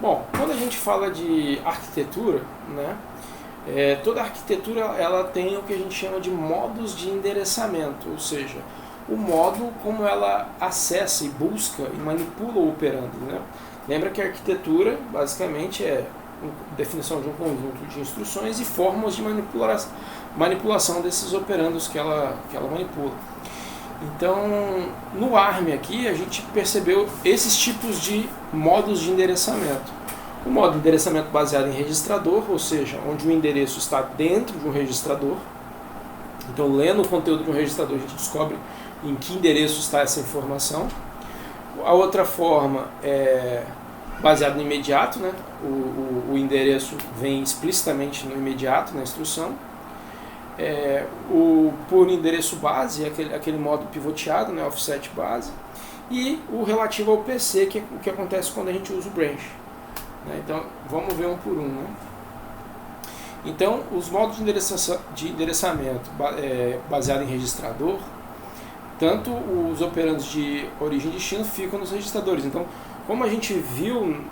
Bom, quando a gente fala de arquitetura, né, toda arquitetura ela tem o que a gente chama de modos de endereçamento, ou seja, o modo como ela acessa e busca e manipula o operando. Né? Lembra que a arquitetura basicamente é a definição de um conjunto de instruções e formas de manipulação desses operandos que ela manipula. Então, no ARM aqui, a gente percebeu esses tipos de modos de endereçamento. O modo de endereçamento baseado em registrador, ou seja, onde o endereço está dentro de um registrador. Então, lendo o conteúdo de um registrador, a gente descobre em que endereço está essa informação. A outra forma é baseado no imediato, né? O endereço vem explicitamente no imediato, na instrução. Por endereço base, aquele modo pivoteado, né, offset base, e o relativo ao PC, que é o que acontece quando a gente usa o branch. Né? Então, vamos ver um por um. Né? Então, os modos de endereçamento baseado em registrador, tanto os operandos de origem e destino ficam nos registradores. Então, como a gente viu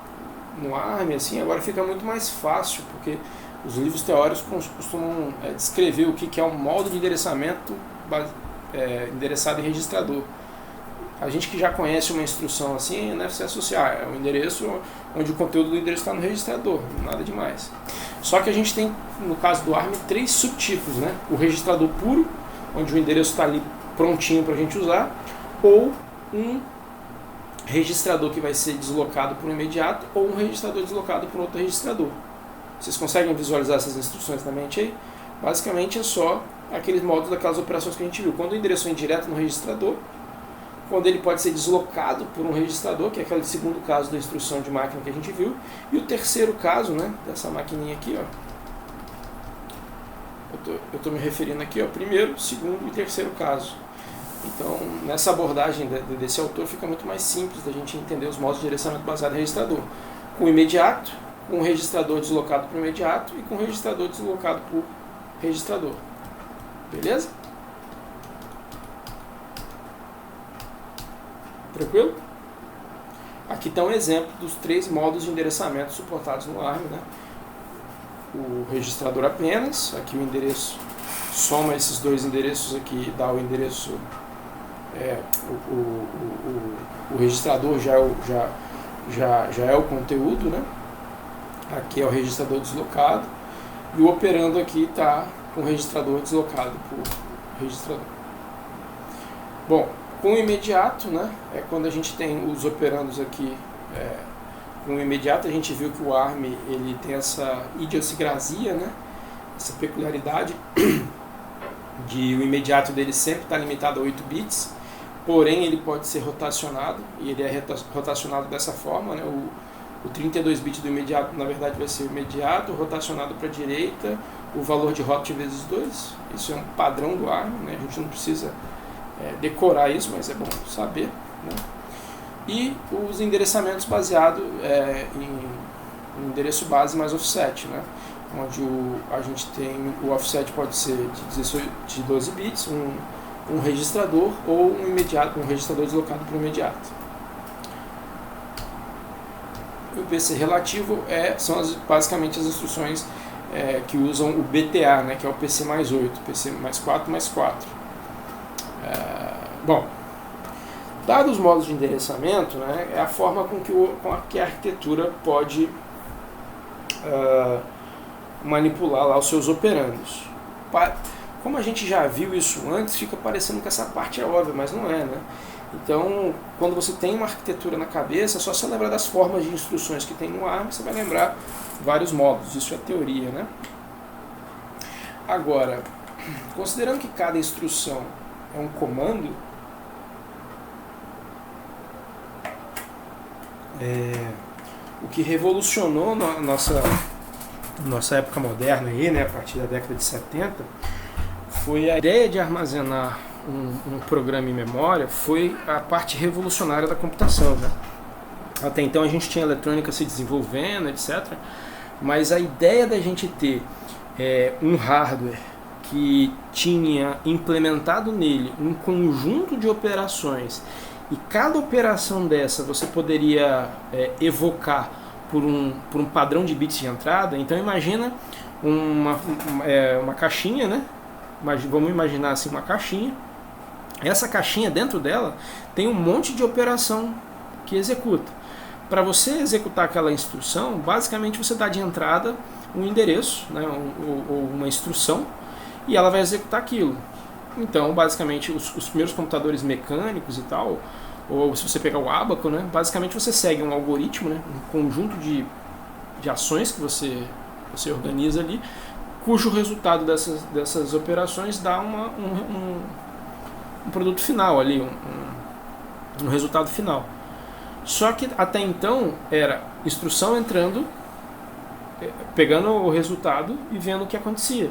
no ARM, assim, agora fica muito mais fácil, porque os livros teóricos costumam descrever o que é um modo de endereçamento endereçado em registrador. A gente que já conhece uma instrução assim, né, se associar, é um endereço onde o conteúdo do endereço está no registrador, nada demais. Só que a gente tem, no caso do ARM, 3 subtipos, né? O registrador puro, onde o endereço está ali prontinho para a gente usar, ou um registrador que vai ser deslocado por um imediato, ou um registrador deslocado por outro registrador. Vocês conseguem visualizar essas instruções na mente aí? Basicamente é só aqueles modos daquelas operações que a gente viu. Quando o endereço vem direto no registrador, quando ele pode ser deslocado por um registrador, que é aquele segundo caso da instrução de máquina que a gente viu, e o terceiro caso, né, dessa maquininha aqui, ó, eu estou me referindo aqui ao primeiro, segundo e terceiro caso. Então, nessa abordagem desse autor, fica muito mais simples da gente entender os modos de endereçamento baseado em registrador. Com o imediato, com o registrador deslocado para o imediato e com o registrador deslocado por registrador. Beleza? Tranquilo? Aqui está um exemplo dos 3 modos de endereçamento suportados no ARM. Né? O registrador apenas, aqui o endereço soma esses 2 endereços aqui, dá o endereço, o registrador já é o conteúdo, né? Aqui é o registrador deslocado, e o operando aqui está com o registrador deslocado por registrador. Bom, com o imediato, né, é quando a gente tem os operandos aqui, com o imediato a gente viu que o ARM ele tem essa idiosincrasia, né, essa peculiaridade de o imediato dele sempre está limitado a 8 bits, porém ele pode ser rotacionado, e ele é rotacionado dessa forma, né, o 32 bit do imediato, na verdade, vai ser o imediato, rotacionado para a direita, o valor de hot vezes 2. Isso é um padrão do ARM, né? A gente não precisa decorar isso, mas é bom saber. Né? E os endereçamentos baseados em endereço base mais offset, né? Onde a gente tem o offset pode ser de 12 bits, um registrador ou um registrador deslocado para o imediato. O PC relativo são basicamente as instruções que usam o BTA, né, que é o PC mais 8, PC mais 4 mais 4. Bom, dados os modos de endereçamento, né, é a forma com que a arquitetura pode manipular lá os seus operandos. Como a gente já viu isso antes, fica parecendo que essa parte é óbvia, mas não é, né? Então, quando você tem uma arquitetura na cabeça, é só você lembrar das formas de instruções que tem no ARM, você vai lembrar vários modos, isso é teoria, né? Agora, considerando que cada instrução é um comando, o que revolucionou na nossa época moderna, aí, né, a partir da década de 70, foi a ideia de armazenar um programa em memória, foi a parte revolucionária da computação. Né? Até então a gente tinha eletrônica se desenvolvendo, etc. Mas a ideia da gente ter um hardware que tinha implementado nele um conjunto de operações, e cada operação dessa você poderia evocar por um padrão de bits de entrada. Então imagina uma caixinha, né? Vamos imaginar assim uma caixinha. Essa caixinha, dentro dela, tem um monte de operação que executa. Para você executar aquela instrução, basicamente você dá de entrada um endereço, né, ou uma instrução, e ela vai executar aquilo. Então, basicamente, os primeiros computadores mecânicos e tal, ou se você pegar o Abaco, né, basicamente você segue um algoritmo, né, um conjunto de ações que você organiza ali, cujo resultado dessas operações dá um produto final ali, um resultado final. Só que até então era instrução entrando, pegando o resultado e vendo o que acontecia,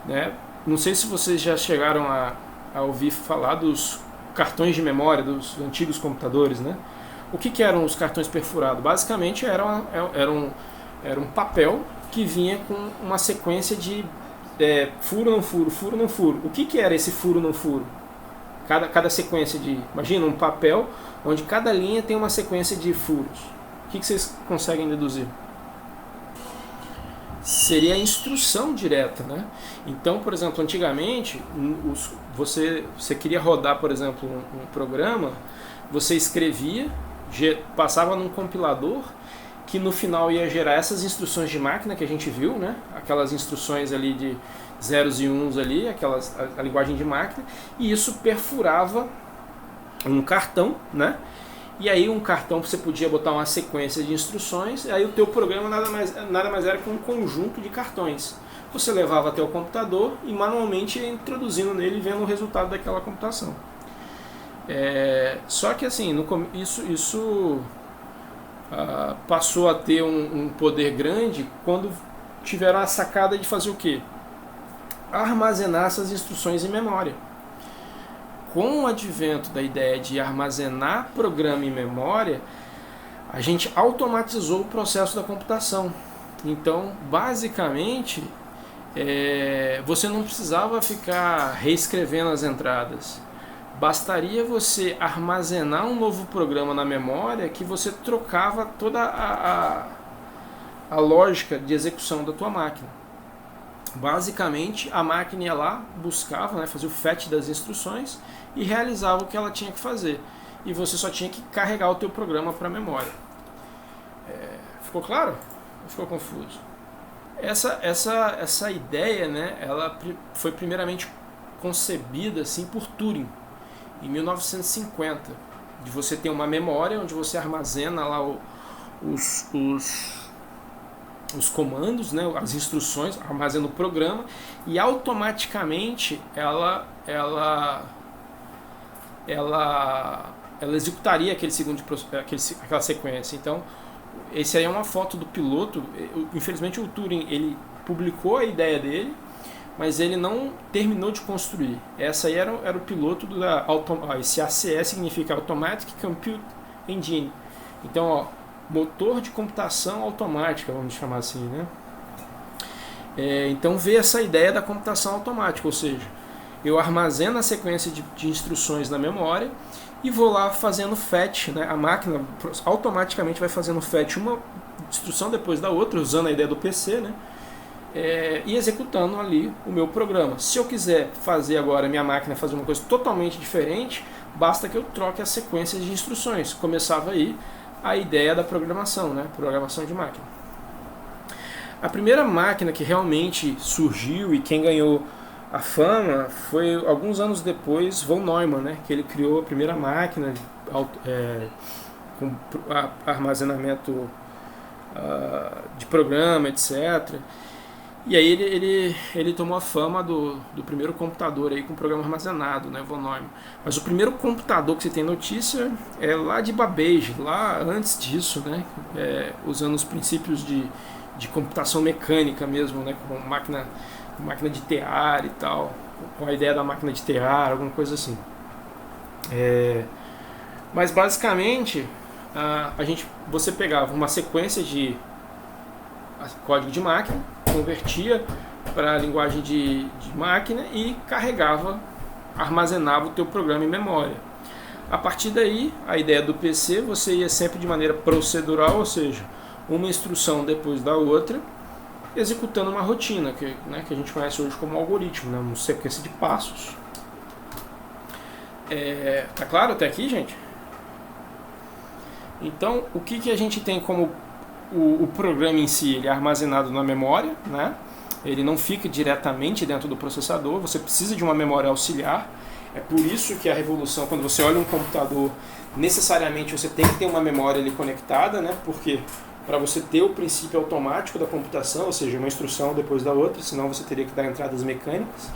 né? Não sei se vocês já chegaram a ouvir falar dos cartões de memória dos antigos computadores, né? O que eram os cartões perfurados? Basicamente era um papel que vinha com uma sequência de furo, não furo, furo, não furo. O que era esse furo, não furo? Cada sequência imagina um papel onde cada linha tem uma sequência de furos. O que vocês conseguem deduzir? Seria a instrução direta, né? Então, por exemplo, antigamente, você queria rodar, por exemplo, um programa, você escrevia, passava num compilador, que no final ia gerar essas instruções de máquina que a gente viu, né? Aquelas instruções ali de zeros e uns ali, a linguagem de máquina, e isso perfurava um cartão, né? E aí um cartão você podia botar uma sequência de instruções, e aí o teu programa nada mais era que um conjunto de cartões. Você levava até o computador e manualmente ia introduzindo nele e vendo o resultado daquela computação. Só que assim, isso passou a ter um poder grande quando tiveram a sacada de fazer o quê? Armazenar essas instruções em memória. Com o advento da ideia de armazenar programa em memória, a gente automatizou o processo da computação. Então, basicamente, você não precisava ficar reescrevendo as entradas. Bastaria você armazenar um novo programa na memória que você trocava toda a lógica de execução da tua máquina. Basicamente, a máquina ia lá, buscava, né, fazia o fetch das instruções e realizava o que ela tinha que fazer. E você só tinha que carregar o teu programa para a memória. Ficou claro? Ou ficou confuso? Essa ideia, né, ela foi primeiramente concebida assim, por Turing, em 1950, de você ter uma memória onde você armazena lá os comandos, né, as instruções, armazena o programa e automaticamente ela executaria aquela sequência. Então, esse aí é uma foto do piloto. Infelizmente o Turing ele publicou a ideia dele, mas ele não terminou de construir. Essa aí era o piloto esse ACE significa Automatic Compute Engine. Então, motor de computação automática, vamos chamar assim, né? Então veio essa ideia da computação automática, ou seja, eu armazeno a sequência de instruções na memória e vou lá fazendo fetch, né? A máquina automaticamente vai fazendo fetch uma instrução depois da outra, usando a ideia do PC, né? E executando ali o meu programa. Se eu quiser fazer agora a minha máquina fazer uma coisa totalmente diferente, basta que eu troque as sequências de instruções. Começava aí a ideia da programação, né? Programação de máquina. A primeira máquina que realmente surgiu e quem ganhou a fama foi alguns anos depois von Neumann, né? Que ele criou a primeira máquina com armazenamento de programa, etc. E aí ele tomou a fama do primeiro computador aí com programa armazenado, né, von Neumann. Mas o primeiro computador que você tem notícia é lá de Babbage, lá antes disso, né, usando os princípios de computação mecânica mesmo, né, com máquina de tear e tal, com a ideia da máquina de tear, alguma coisa assim. Mas basicamente você pegava uma sequência de código de máquina, convertia para a linguagem de máquina e armazenava o teu programa em memória. A partir daí, a ideia do PC, você ia sempre de maneira procedural, ou seja, uma instrução depois da outra, executando uma rotina, que a gente conhece hoje como algoritmo, né, uma sequência de passos. Tá claro até aqui, gente? Então, o que a gente tem como o programa em si? Ele é armazenado na memória, né? Ele não fica diretamente dentro do processador, você precisa de uma memória auxiliar. É por isso que a revolução, quando você olha um computador, necessariamente você tem que ter uma memória ali conectada, né? Porque para você ter o princípio automático da computação, ou seja, uma instrução depois da outra, senão você teria que dar entradas mecânicas.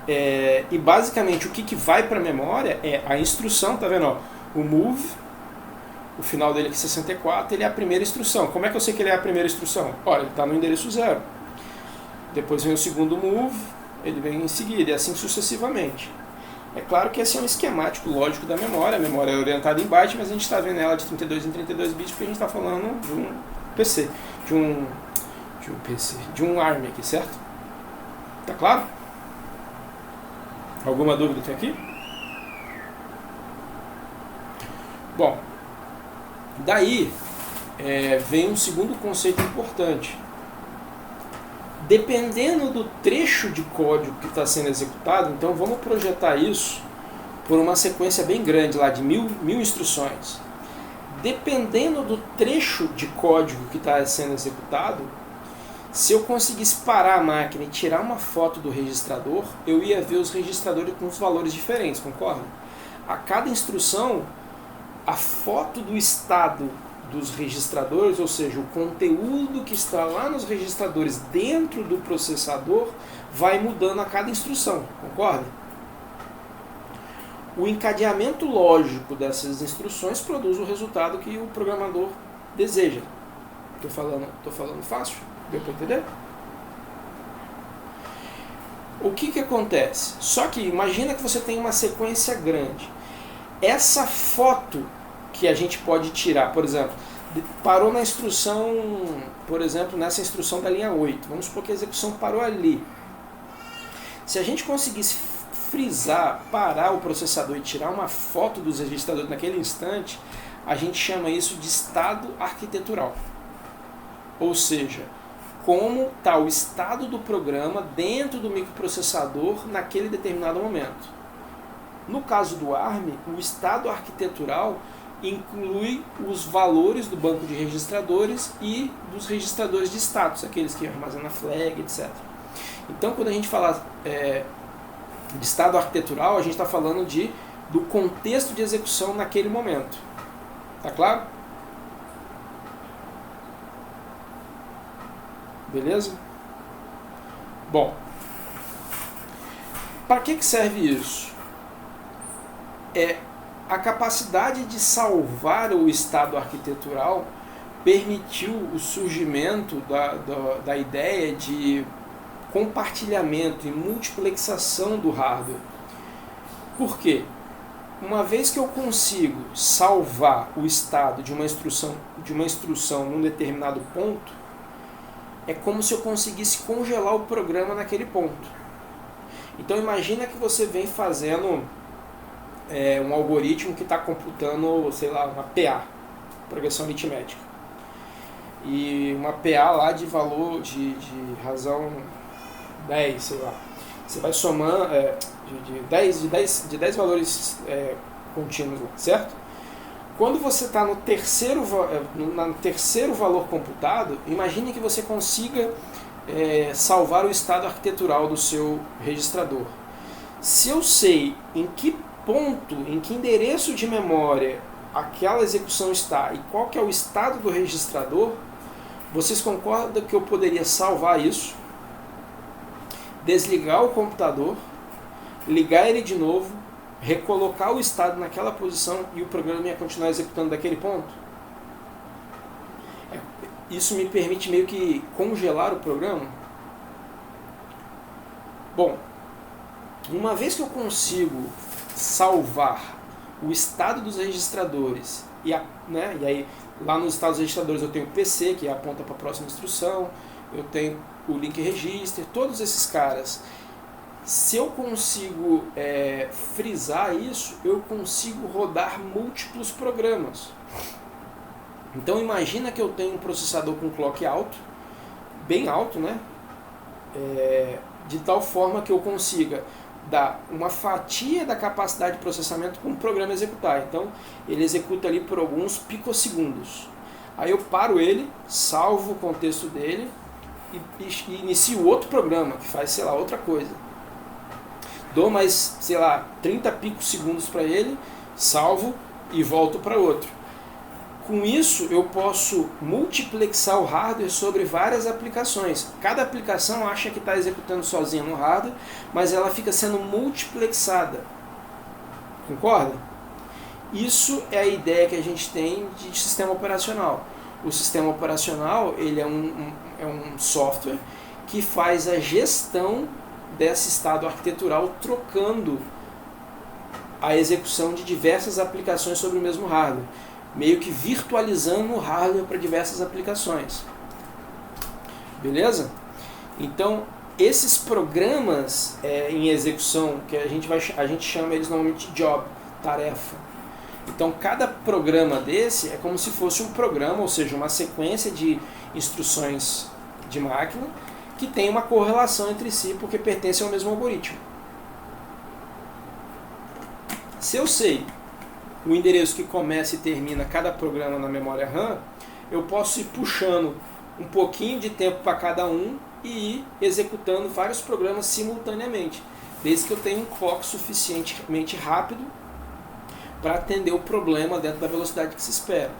E basicamente o que vai para a memória é a instrução, tá vendo? Ó, o move, o final dele aqui 64, ele é a primeira instrução. Como é que eu sei que ele é a primeira instrução? Olha, ele está no endereço 0. Depois vem o segundo move, ele vem em seguida, e assim sucessivamente. É claro que esse é um esquemático lógico da memória. A memória é orientada em byte, mas a gente está vendo ela de 32 em 32 bits porque a gente está falando de um PC, de um ARM aqui, certo? Tá claro? Alguma dúvida tem aqui? Bom, daí vem um segundo conceito importante. Dependendo do trecho de código que está sendo executado, então vamos projetar isso por uma sequência bem grande, lá de mil instruções. Dependendo do trecho de código que está sendo executado, se eu conseguisse parar a máquina e tirar uma foto do registrador, eu ia ver os registradores com os valores diferentes, concorda? A cada instrução, a foto do estado dos registradores, ou seja, o conteúdo que está lá nos registradores dentro do processador, vai mudando a cada instrução, concorda? O encadeamento lógico dessas instruções produz o resultado que o programador deseja. Tô falando fácil? Deu para entender? O que acontece? Só que imagina que você tem uma sequência grande. Essa foto que a gente pode tirar, por exemplo, parou na instrução, por exemplo, nessa instrução da linha 8. Vamos supor que a execução parou ali. Se a gente conseguisse frisar, parar o processador e tirar uma foto dos registradores naquele instante, a gente chama isso de estado arquitetural. Ou seja, como está o estado do programa dentro do microprocessador naquele determinado momento. No caso do ARM, o estado arquitetural inclui os valores do banco de registradores e dos registradores de status, aqueles que armazenam flag, etc. Então, quando a gente fala de estado arquitetural, a gente está falando do contexto de execução naquele momento. Tá claro? Beleza? Bom, para que serve isso? A capacidade de salvar o estado arquitetural permitiu o surgimento da ideia de compartilhamento e multiplexação do hardware. Por quê? Uma vez que eu consigo salvar o estado de uma instrução num determinado ponto, é como se eu conseguisse congelar o programa naquele ponto. Então imagina que você vem fazendo um algoritmo que está computando, sei lá, uma PA, progressão aritmética. E uma PA lá de valor, de razão 10, sei lá. Você vai somando de 10 valores contínuos, certo? Quando você está no terceiro valor computado, imagine que você consiga salvar o estado arquitetural do seu registrador. Se eu sei em que ponto, em que endereço de memória aquela execução está e qual que é o estado do registrador, vocês concordam que eu poderia salvar isso, desligar o computador, ligar ele de novo, recolocar o estado naquela posição e o programa ia continuar executando daquele ponto? Isso me permite meio que congelar o programa? Bom, uma vez que eu consigo salvar o estado dos registradores e aí lá nos estados dos registradores eu tenho o PC, que aponta para a próxima instrução, eu tenho o link register, todos esses caras. Se eu consigo frisar isso, eu consigo rodar múltiplos programas. Então imagina que eu tenho um processador com clock alto, bem alto, né? De tal forma que eu consiga dar uma fatia da capacidade de processamento para um programa executar. Então ele executa ali por alguns picosegundos. Aí eu paro ele, salvo o contexto dele e inicio outro programa que faz, sei lá, outra coisa. Dou mais, sei lá, 30 picosegundos para ele, salvo e volto para outro. Com isso, eu posso multiplexar o hardware sobre várias aplicações. Cada aplicação acha que está executando sozinha no hardware, mas ela fica sendo multiplexada. Concorda? Isso é a ideia que a gente tem de sistema operacional. O sistema operacional ele é um software que faz a gestão desse estado arquitetural, trocando a execução de diversas aplicações sobre o mesmo hardware, meio que virtualizando o hardware para diversas aplicações. Beleza? Então, esses programas em execução, que a gente chama eles normalmente de job, tarefa. Então, cada programa desse é como se fosse um programa, ou seja, uma sequência de instruções de máquina que tem uma correlação entre si porque pertence ao mesmo algoritmo. Se eu sei o endereço que começa e termina cada programa na memória RAM, eu posso ir puxando um pouquinho de tempo para cada um e ir executando vários programas simultaneamente, desde que eu tenha um clock suficientemente rápido para atender o problema dentro da velocidade que se espera.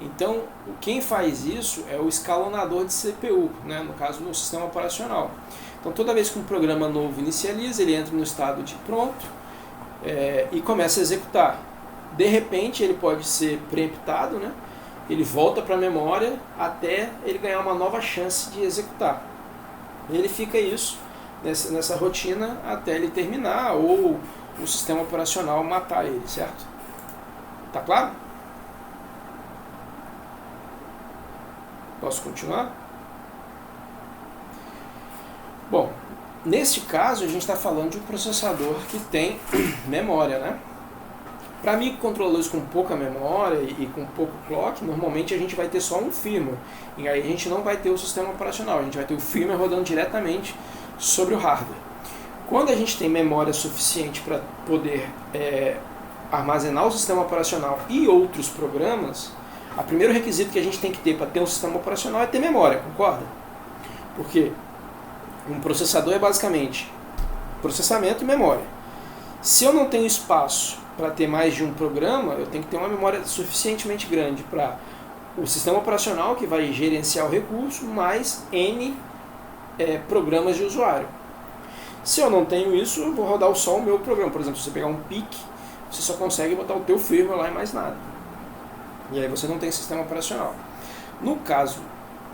Então, quem faz isso é o escalonador de CPU, né? No caso, no sistema operacional. Então, toda vez que um programa novo inicializa, ele entra no estado de pronto e começa a executar. De repente, ele pode ser preemptado, né? Ele volta para a memória até ele ganhar uma nova chance de executar. Ele fica isso nessa rotina até ele terminar ou o sistema operacional matar ele, certo? Tá claro? Posso continuar? Bom, neste caso a gente está falando de um processador que tem memória, né? Para microcontroladores com pouca memória e com pouco clock, normalmente a gente vai ter só um firmware. E aí a gente não vai ter o sistema operacional, a gente vai ter o firmware rodando diretamente sobre o hardware. Quando a gente tem memória suficiente para poder armazenar o sistema operacional e outros programas, o primeiro requisito que a gente tem que ter para ter um sistema operacional é ter memória, concorda? Porque um processador é basicamente processamento e memória. Se eu não tenho espaço para ter mais de um programa, eu tenho que ter uma memória suficientemente grande para o sistema operacional, que vai gerenciar o recurso, mais N programas de usuário. Se eu não tenho isso, eu vou rodar só o meu programa. Por exemplo, se você pegar um PIC, você só consegue botar o teu firmware lá e mais nada. E aí você não tem sistema operacional. No caso,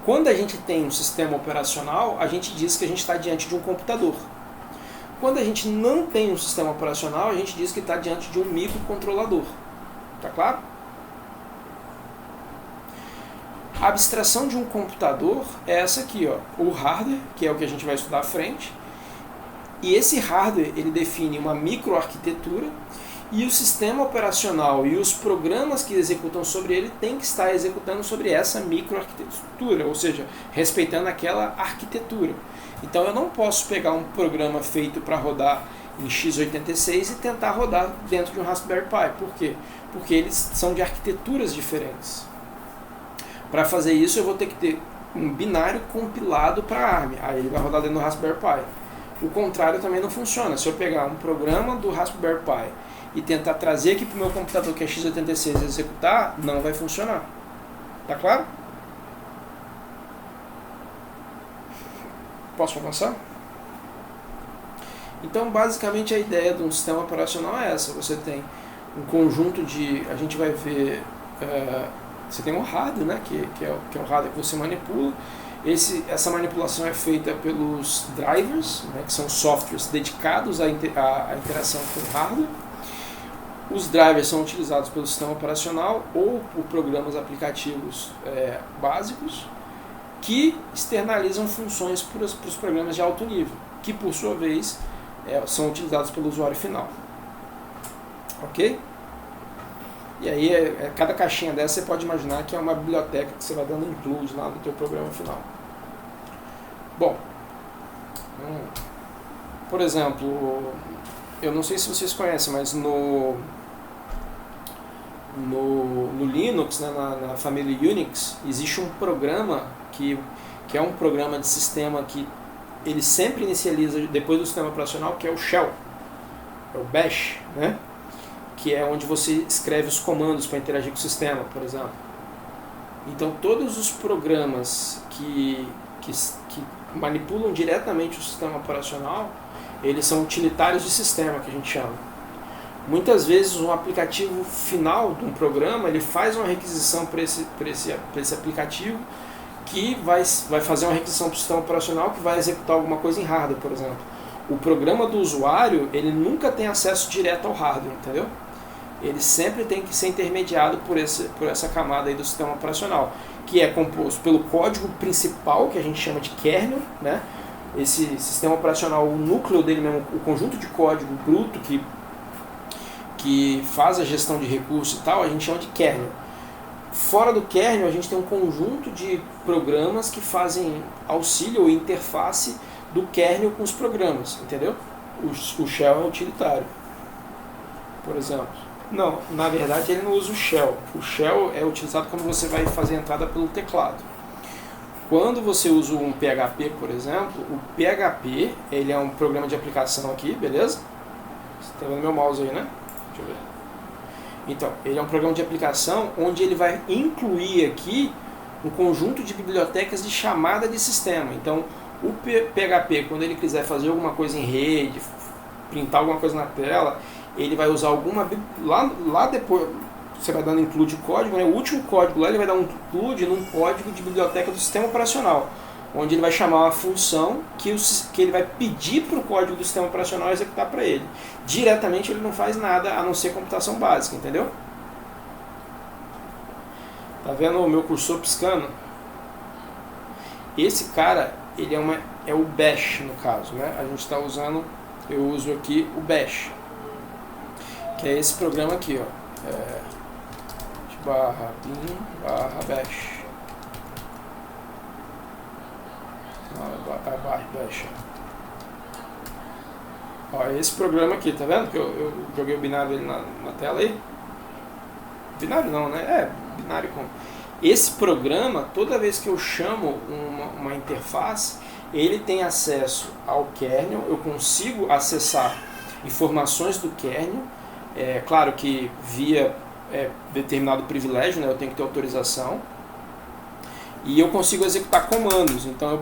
quando a gente tem um sistema operacional, a gente diz que a gente está diante de um computador. Quando a gente não tem um sistema operacional, a gente diz que está diante de um microcontrolador. Tá claro? A abstração de um computador é essa aqui, ó, o hardware, que é o que a gente vai estudar à frente. E esse hardware ele define uma microarquitetura e o sistema operacional e os programas que executam sobre ele têm que estar executando sobre essa microarquitetura, ou seja, respeitando aquela arquitetura. Então eu não posso pegar um programa feito para rodar em x86 e tentar rodar dentro de um Raspberry Pi. Por quê? Porque eles são de arquiteturas diferentes. Para fazer isso eu vou ter que ter um binário compilado para ARM, aí ele vai rodar dentro do Raspberry Pi. O contrário também não funciona. Se eu pegar um programa do Raspberry Pi e tentar trazer aqui para o meu computador que é x86 e executar, não vai funcionar. Tá claro? Posso avançar? Então, basicamente, a ideia de um sistema operacional é essa. Você tem um conjunto de... A gente vai ver... você tem um hardware, né, que é o hardware que você manipula. Essa manipulação é feita pelos drivers, né, que são softwares dedicados à interação com o hardware. Os drivers são utilizados pelo sistema operacional ou por programas aplicativos básicos que externalizam funções para os programas de alto nível, que por sua vez são utilizados pelo usuário final. Ok? E aí, cada caixinha dessa você pode imaginar que é uma biblioteca que você vai dando include lá no teu programa final. Bom, por exemplo, eu não sei se vocês conhecem, mas no Linux, né, na família Unix, existe um programa que é um programa de sistema que ele sempre inicializa depois do sistema operacional, que é o Shell, é o Bash, né? Que é onde você escreve os comandos para interagir com o sistema, por exemplo. Então, todos os programas que manipulam diretamente o sistema operacional, eles são utilitários de sistema, que a gente chama. Muitas vezes, um aplicativo final de um programa, ele faz uma requisição para esse aplicativo, que vai fazer uma requisição para o sistema operacional, que vai executar alguma coisa em hardware, por exemplo. O programa do usuário, ele nunca tem acesso direto ao hardware, entendeu? Ele sempre tem que ser intermediado por essa camada aí do sistema operacional, que é composto pelo código principal, que a gente chama de kernel, né? Esse sistema operacional, o núcleo dele mesmo, o conjunto de código bruto que faz a gestão de recursos e tal, a gente chama de kernel. Fora do kernel, a gente tem um conjunto de programas que fazem auxílio ou interface do kernel com os programas, entendeu? O shell é utilitário, por exemplo. Não, na verdade ele não usa o shell. O shell é utilizado quando você vai fazer a entrada pelo teclado. Quando você usa um PHP, por exemplo, o PHP, ele é um programa de aplicação aqui, beleza? Você está vendo meu mouse aí, né? Deixa eu ver. Então, ele é um programa de aplicação onde ele vai incluir aqui um conjunto de bibliotecas de chamada de sistema. Então, o PHP, quando ele quiser fazer alguma coisa em rede, printar alguma coisa na tela, ele vai usar alguma... Lá depois, você vai dando include o código, né? O último código lá ele vai dar um include num código de biblioteca do sistema operacional, onde ele vai chamar uma função que ele vai pedir para o código do sistema operacional executar para ele. Diretamente ele não faz nada a não ser computação básica, entendeu? Tá vendo o meu cursor piscando? Esse cara, ele é o Bash no caso, né? A gente está usando, eu uso aqui o Bash, que é esse programa aqui, ó. /bin/bash. Bash. Ó, esse programa aqui, tá vendo? Que eu joguei o binário dele na tela aí. Binário não, né? Binário com. Esse programa, toda vez que eu chamo uma interface, ele tem acesso ao kernel, eu consigo acessar informações do kernel, claro que via determinado privilégio, né? Eu tenho que ter autorização. E eu consigo executar comandos, então eu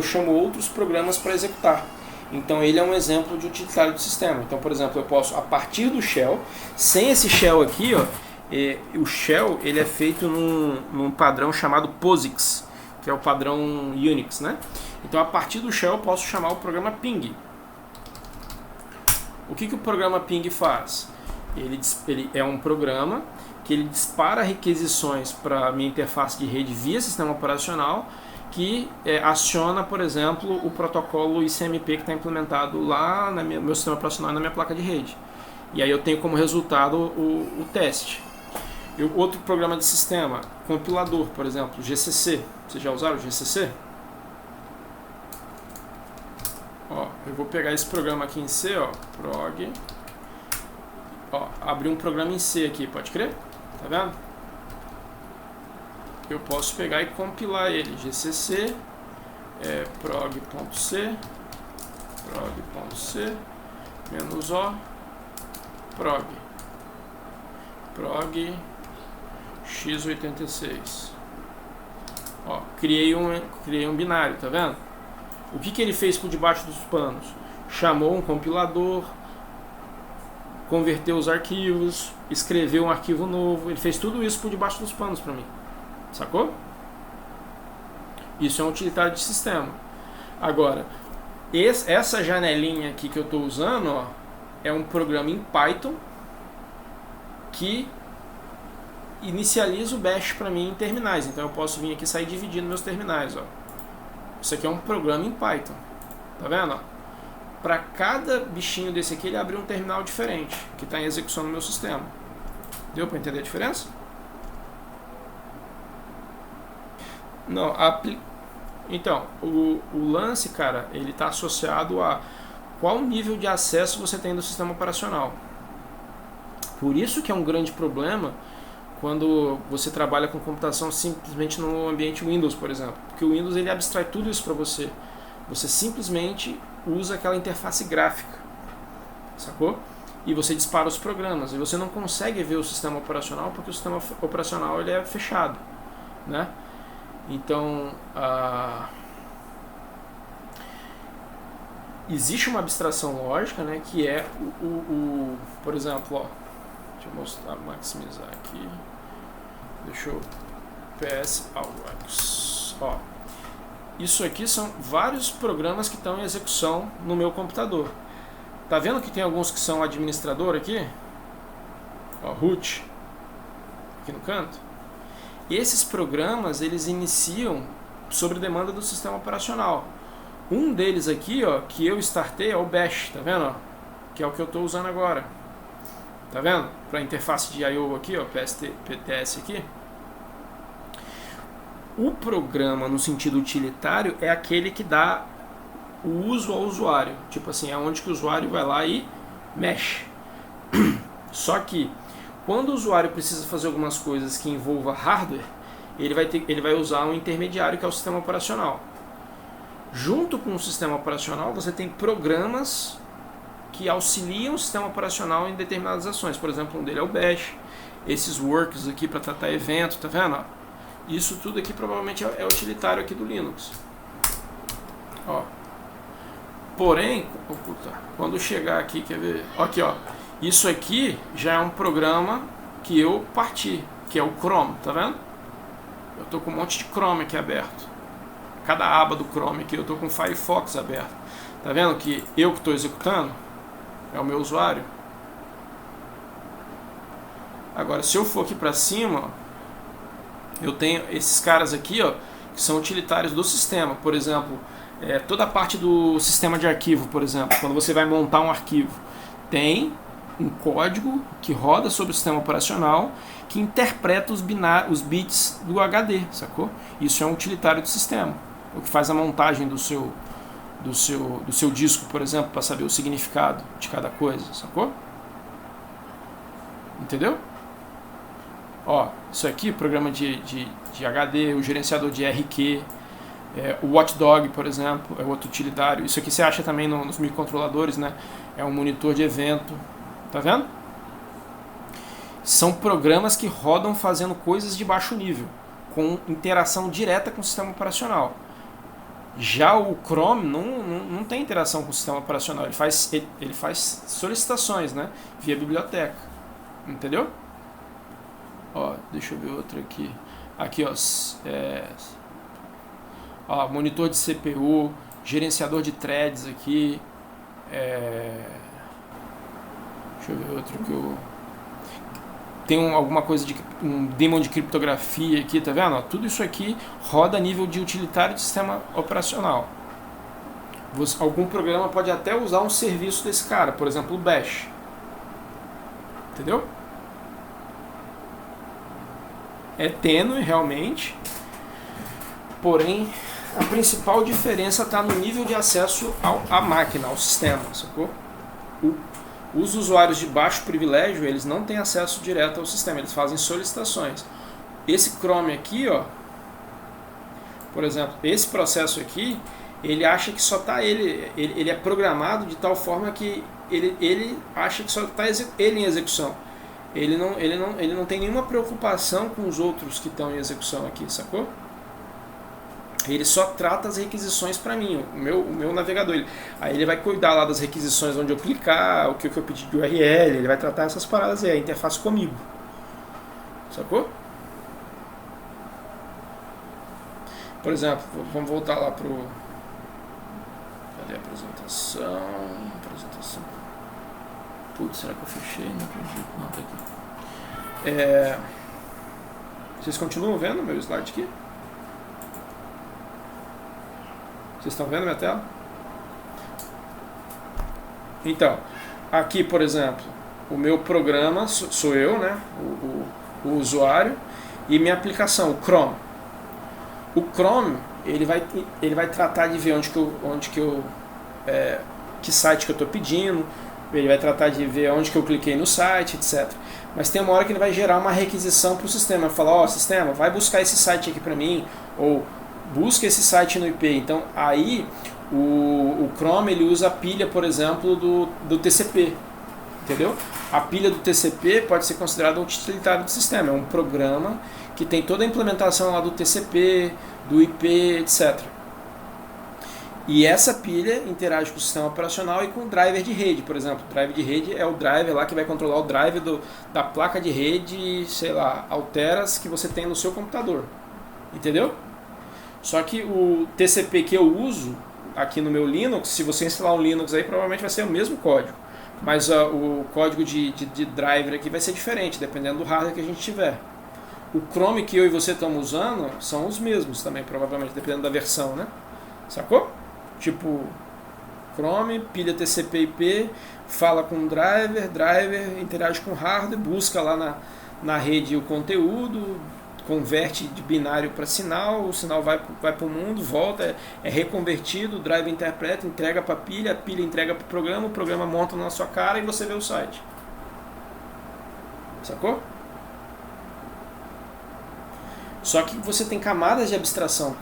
chamo outros programas para executar. Então ele é um exemplo de utilitário do sistema. Então, por exemplo, eu posso, a partir do shell, sem esse shell aqui, ó, o shell ele é feito num padrão chamado POSIX, que é o padrão Unix, né? Então, a partir do shell eu posso chamar o programa ping. O que o programa ping faz? Ele é um programa que ele dispara requisições para a minha interface de rede via sistema operacional, que aciona, por exemplo, o protocolo ICMP que está implementado lá no meu sistema operacional e na minha placa de rede. E aí eu tenho como resultado o teste. E outro programa de sistema, compilador, por exemplo, GCC. Vocês já usaram o GCC? Ó, eu vou pegar esse programa aqui em C, ó, prog. Ó, abrir um programa em C aqui, pode crer? Tá vendo? Eu posso pegar e compilar ele. GCC prog.c -o prog x86. Ó, criei um binário, tá vendo? O que ele fez por debaixo dos panos? Chamou um compilador, converteu os arquivos, escreveu um arquivo novo, ele fez tudo isso por debaixo dos panos para mim. Sacou? Isso é um utilitário de sistema. Agora, essa janelinha aqui que eu estou usando, ó, é um programa em Python que inicializa o Bash para mim em terminais. Então eu posso vir aqui e sair dividindo meus terminais. Ó. Isso aqui é um programa em Python. Tá vendo? Para cada bichinho desse aqui, ele abre um terminal diferente que está em execução no meu sistema. Deu para entender a diferença? Não, então, o lance, cara, ele está associado a qual nível de acesso você tem do sistema operacional. Por isso que é um grande problema quando você trabalha com computação simplesmente no ambiente Windows, por exemplo. Porque o Windows ele abstrai tudo isso para você. Você simplesmente usa aquela interface gráfica, sacou? E você dispara os programas. E você não consegue ver o sistema operacional porque o sistema operacional ele é fechado, né? Então, existe uma abstração lógica, né, que é por exemplo, ó, deixa eu mostrar, maximizar aqui, deixa eu PSAWX, ó, isso aqui são vários programas que estão em execução no meu computador. Tá vendo que tem alguns que são administrador aqui? Ó, root, aqui no canto. Esses programas, eles iniciam sobre demanda do sistema operacional. Um deles aqui, ó, que eu startei é o Bash, tá vendo? Ó? Que é o que eu estou usando agora. Tá vendo? Para a interface de I/O aqui, ó, PTS aqui. O programa, no sentido utilitário, é aquele que dá o uso ao usuário. Tipo assim, é onde que o usuário vai lá e mexe. Só que quando o usuário precisa fazer algumas coisas que envolva hardware, ele vai usar um intermediário que é o sistema operacional. Junto com o sistema operacional, você tem programas que auxiliam o sistema operacional em determinadas ações. Por exemplo, um deles é o Bash, esses works aqui para tratar evento, tá vendo? Isso tudo aqui provavelmente é utilitário aqui do Linux. Ó. Porém, quando chegar aqui, quer ver? Aqui, ó. Isso aqui já é um programa que eu parti, que é o Chrome, tá vendo? Eu tô com um monte de Chrome aqui aberto. Cada aba do Chrome aqui, eu tô com o Firefox aberto. Tá vendo que eu que estou executando é o meu usuário? Agora, se eu for aqui para cima, ó, eu tenho esses caras aqui, ó, que são utilitários do sistema. Por exemplo, toda a parte do sistema de arquivo, por exemplo, quando você vai montar um arquivo, tem um código que roda sobre o sistema operacional que interpreta os bits do HD, sacou? Isso é um utilitário do sistema, o que faz a montagem do seu disco, por exemplo, para saber o significado de cada coisa, sacou? Entendeu? Ó, isso aqui, programa de HD, o gerenciador de RQ, o Watchdog, por exemplo, é outro utilitário. Isso aqui você acha também nos microcontroladores, né? É um monitor de evento. Tá vendo? São programas que rodam fazendo coisas de baixo nível, com interação direta com o sistema operacional. Já o Chrome não tem interação com o sistema operacional, ele faz solicitações, né, via biblioteca. Entendeu? Ó, deixa eu ver outro aqui. Aqui, ó, monitor de CPU, gerenciador de threads aqui. Deixa eu ver outro que eu... Tem alguma coisa de um daemon de criptografia aqui, tá vendo? Tudo isso aqui roda a nível de utilitário de sistema operacional. Algum programa pode até usar um serviço desse cara, por exemplo, o Bash. Entendeu? É tênue realmente, porém a principal diferença está no nível de acesso à máquina, ao sistema, sacou? Os usuários de baixo privilégio, eles não têm acesso direto ao sistema, eles fazem solicitações. Esse Chrome aqui, ó, por exemplo, esse processo aqui, ele acha que só está ele é programado de tal forma que ele acha que só está ele em execução. Ele não tem nenhuma preocupação com os outros que estão em execução aqui, sacou? Ele só trata as requisições para mim, o meu navegador. Aí ele vai cuidar lá das requisições onde eu clicar, o que eu pedi de URL, ele vai tratar essas paradas aí, a interface comigo. Sacou? Por exemplo, vamos voltar lá pro... Cadê a apresentação? Putz, será que eu fechei? Não acredito. Não, tá aqui. Vocês continuam vendo meu slide aqui? Vocês estão vendo minha tela? Então, aqui, por exemplo, o meu programa sou eu, né? O usuário, e minha aplicação, o Chrome. O Chrome, ele vai tratar de ver que site que eu estou pedindo, ele vai tratar de ver onde que eu cliquei no site, etc. Mas tem uma hora que ele vai gerar uma requisição para o sistema, falar, sistema, vai buscar esse site aqui para mim, ou busca esse site no IP. Então aí o Chrome ele usa a pilha, por exemplo, do TCP, entendeu? A pilha do TCP pode ser considerada um utilitário do sistema, é um programa que tem toda a implementação lá do TCP, do IP, etc. E essa pilha interage com o sistema operacional e com o driver de rede, por exemplo. O driver de rede é o driver lá que vai controlar o driver da placa de rede, sei lá, alteras que você tem no seu computador. Entendeu? Só que o TCP que eu uso aqui no meu Linux, se você instalar um Linux aí, provavelmente vai ser o mesmo código. Mas o código de driver aqui vai ser diferente, dependendo do hardware que a gente tiver. O Chrome que eu e você estamos usando são os mesmos também, provavelmente, dependendo da versão, né? Sacou? Tipo, Chrome, pilha TCP/IP, fala com o driver, interage com o hardware, busca lá na rede o conteúdo, converte de binário para sinal, o sinal vai para o mundo, volta, é reconvertido, o driver interpreta, entrega para a pilha entrega para o programa monta na sua cara e você vê o site. Sacou? Só que você tem camadas de abstração.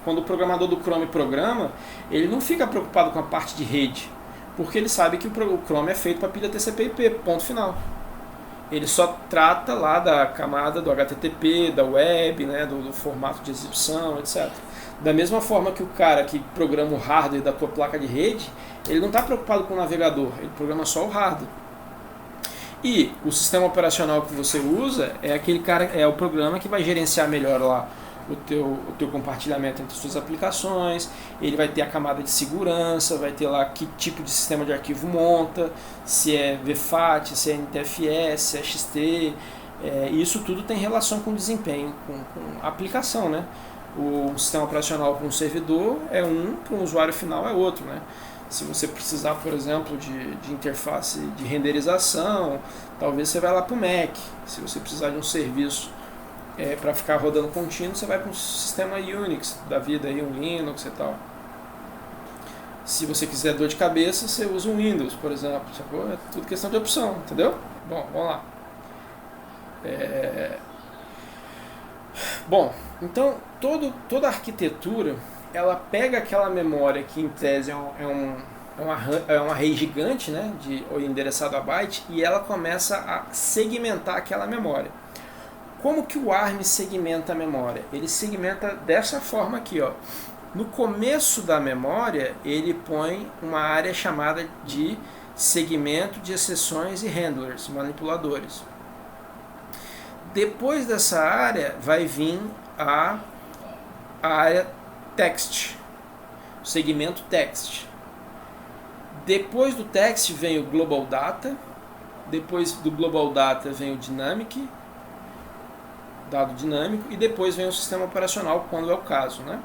Quando o programador do Chrome programa, ele não fica preocupado com a parte de rede, porque ele sabe que o Chrome é feito para pilha TCP/IP, ponto final. Ele só trata lá da camada do HTTP, da web, né, do formato de exibição, etc. Da mesma forma que o cara que programa o hardware da tua placa de rede, ele não está preocupado com o navegador, ele programa só o hardware. E o sistema operacional que você usa é aquele cara, é o programa que vai gerenciar melhor lá o teu compartilhamento entre suas aplicações. Ele vai ter a camada de segurança, vai ter lá que tipo de sistema de arquivo monta, se é VFAT, se é NTFS, se é XT. Isso tudo tem relação com desempenho, com a aplicação, né? O sistema operacional para um servidor é um, para um usuário final é outro, né? Se você precisar, por exemplo, de interface de renderização, talvez você vai lá para o Mac. Se você precisar de um serviço para ficar rodando contínuo, você vai para um sistema Unix da vida, aí, um Linux e tal. Se você quiser dor de cabeça, você usa um Windows, por exemplo. Sacou? É tudo questão de opção, entendeu? Bom, vamos lá. Bom, então toda a arquitetura ela pega aquela memória que em tese é um array gigante, né, endereçado a byte, e ela começa a segmentar aquela memória. Como que o ARM segmenta a memória? Ele segmenta dessa forma aqui, ó. No começo da memória, ele põe uma área chamada de segmento de exceções e handlers, manipuladores. Depois dessa área vai vir a área text, o segmento text. Depois do text vem o global data, depois do global data vem o dynamic, dado dinâmico, e depois vem o sistema operacional, quando é o caso, né?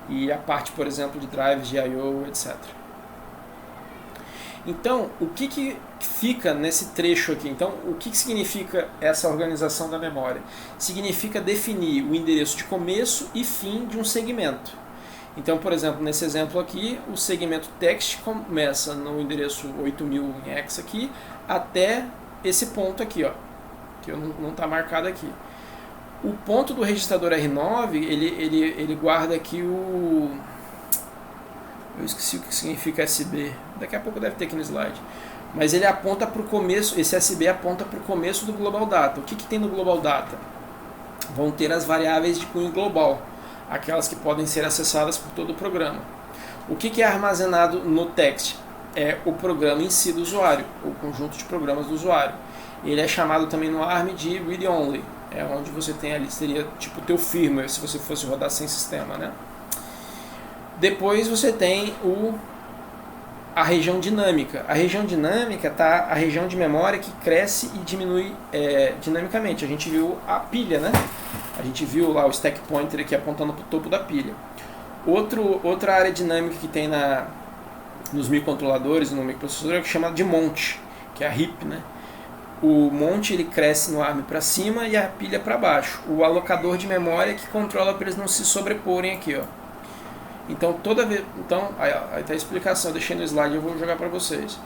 E a parte, por exemplo, de drives, de I/O, etc. Então, o que fica nesse trecho aqui? Então, o que significa essa organização da memória? Significa definir o endereço de começo e fim de um segmento. Então, por exemplo, nesse exemplo aqui, o segmento text começa no endereço 8000 em hex aqui, até esse ponto aqui, ó, que não está marcado aqui. O ponto do registrador R9, ele guarda aqui o... Eu esqueci o que significa SB. Daqui a pouco deve ter aqui no slide. Mas ele aponta para o começo, esse SB aponta para o começo do Global Data. O que tem no Global Data? Vão ter as variáveis de cunho global, aquelas que podem ser acessadas por todo o programa. O que é armazenado no text? É o programa em si do usuário, o conjunto de programas do usuário. Ele é chamado também no ARM de read-only. É onde você tem ali, seria tipo o teu firmware, se você fosse rodar sem sistema, né? Depois você tem a região dinâmica. A região dinâmica tá a região de memória que cresce e diminui dinamicamente. A gente viu a pilha, né? A gente viu lá o stack pointer aqui apontando para o topo da pilha. Outra área dinâmica que tem nos microcontroladores e no microprocessador é que chama de monte, que é a heap, né? o monte ele cresce no ARM para cima e a pilha para baixo. O alocador de memória que controla para eles não se sobreporem aqui, ó. Então toda vez, aí tá a explicação, deixei no slide, eu vou jogar para vocês.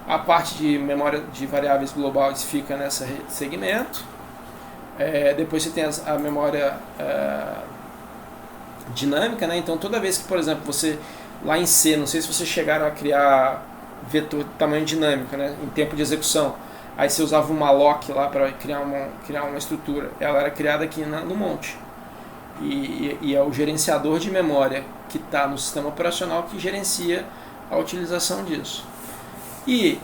A parte de memória de variáveis globais fica nesse segmento. Depois você tem a memória dinâmica, né? Então toda vez que, por exemplo, você lá em C, não sei se vocês chegaram a criar vetor de tamanho dinâmico, né? Em tempo de execução. Aí você usava uma malloc lá para criar uma estrutura. Ela era criada aqui no monte. E é o gerenciador de memória que está no sistema operacional que gerencia a utilização disso. E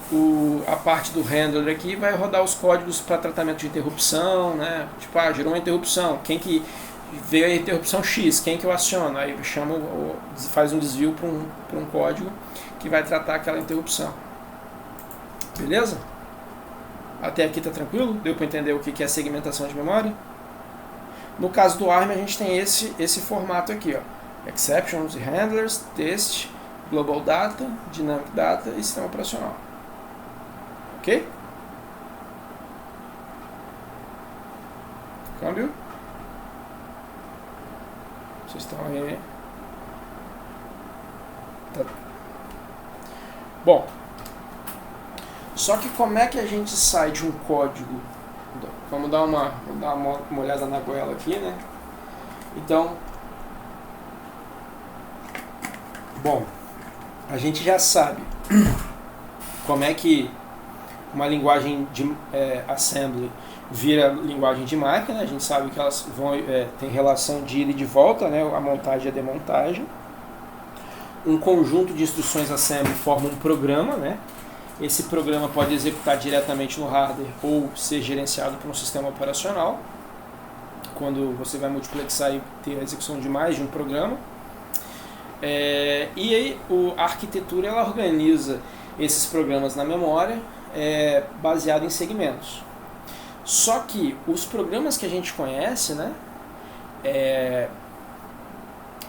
a parte do handler aqui vai rodar os códigos para tratamento de interrupção, né? Tipo, gerou uma interrupção, quem que veio a interrupção X, quem que eu aciono? Aí faz um desvio para um código que vai tratar aquela interrupção. Beleza? Até aqui tá tranquilo? Deu para entender o que é segmentação de memória? No caso do ARM a gente tem esse formato aqui, ó. Exceptions e handlers, test, global data, dynamic data e sistema operacional. Ok? Câmbio? Vocês estão aí? Tá. Bom, só que como é que a gente sai de um código? Vamos dar uma olhada na goela aqui, né? Então, bom, a gente já sabe como é que uma linguagem de assembly vira linguagem de máquina. A gente sabe que elas têm relação de ida e de volta, né? A montagem e a demontagem. Um conjunto de instruções assembly forma um programa, né? Esse programa pode executar diretamente no hardware ou ser gerenciado por um sistema operacional, quando você vai multiplexar e ter a execução de mais de um programa. E aí a arquitetura ela organiza esses programas na memória baseado em segmentos. Só que os programas que a gente conhece, né,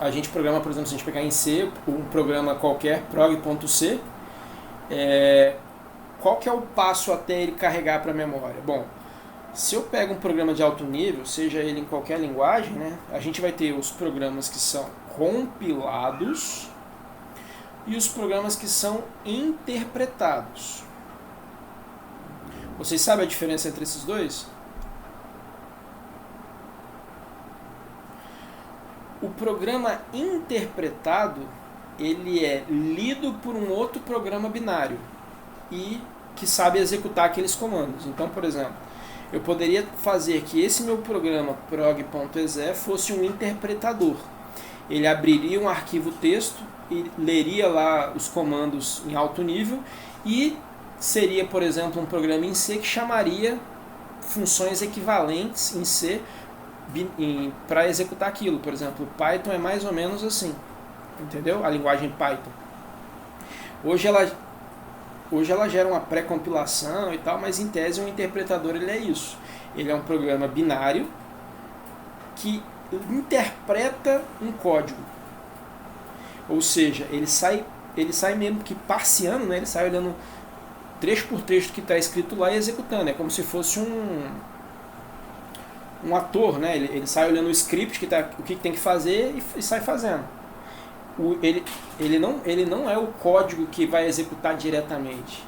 a gente programa, por exemplo, se a gente pegar em C, um programa qualquer, prog.c, qual que é o passo até ele carregar para a memória? Bom, se eu pego um programa de alto nível, seja ele em qualquer linguagem, né, a gente vai ter os programas que são compilados e os programas que são interpretados. Vocês sabem a diferença entre esses dois? O programa interpretado ele é lido por um outro programa binário e que sabe executar aqueles comandos. Então, por exemplo, eu poderia fazer que esse meu programa prog.exe fosse um interpretador. Ele abriria um arquivo texto e leria lá os comandos em alto nível e seria, por exemplo, um programa em C que chamaria funções equivalentes em C para executar aquilo. Por exemplo, o Python é mais ou menos assim. Entendeu? A linguagem Python. Hoje ela gera uma pré-compilação e tal, mas em tese um interpretador ele é isso. Ele é um programa binário que interpreta um código. Ou seja, ele sai mesmo que parciando, né? Ele sai olhando trecho por trecho que está escrito lá e executando. É como se fosse um ator, né? Ele sai olhando o script, o que tem que fazer e sai fazendo. Ele não é o código que vai executar diretamente.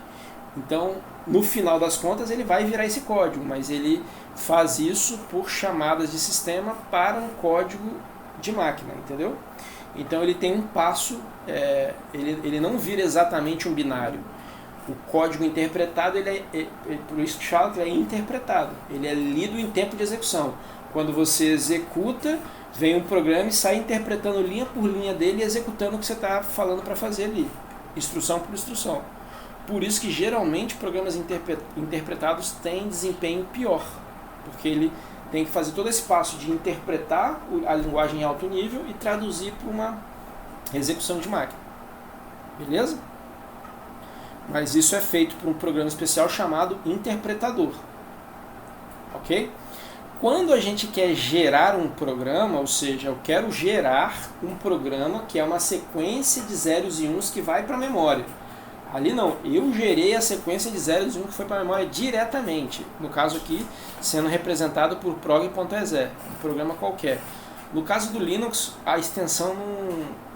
Então, no final das contas, ele vai virar esse código, mas ele faz isso por chamadas de sistema para um código de máquina, entendeu? Então, ele tem um passo, ele não vira exatamente um binário. O código interpretado, por isso que fala que ele é interpretado. Ele é lido em tempo de execução. Quando você executa, vem um programa e sai interpretando linha por linha dele e executando o que você está falando para fazer ali, instrução por instrução. Por isso que geralmente programas interpretados têm desempenho pior, porque ele tem que fazer todo esse passo de interpretar a linguagem em alto nível e traduzir para uma execução de máquina. Beleza? Mas isso é feito por um programa especial chamado interpretador. Ok? Quando a gente quer gerar um programa, ou seja, eu quero gerar um programa que é uma sequência de zeros e uns que vai para a memória. Ali não, eu gerei a sequência de 0 e 1 que foi para a memória diretamente. No caso aqui, sendo representado por prog.exe, um programa qualquer. No caso do Linux, a extensão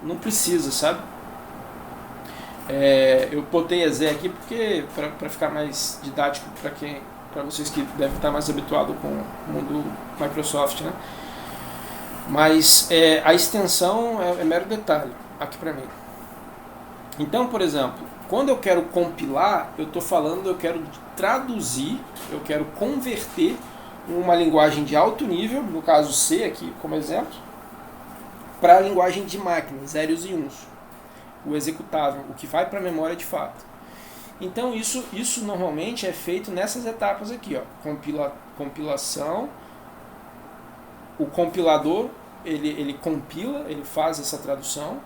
não precisa, sabe? Eu botei exe aqui porque para ficar mais didático para vocês que devem estar mais habituados com o mundo Microsoft, né? Mas a extensão é mero detalhe aqui para mim. Então, por exemplo, quando eu quero compilar, eu quero traduzir, eu quero converter uma linguagem de alto nível, no caso C aqui como exemplo, para a linguagem de máquina, zeros e uns, o executável, o que vai para a memória de fato. Então isso normalmente é feito nessas etapas aqui, ó, compilação, o compilador ele compila, ele faz essa tradução,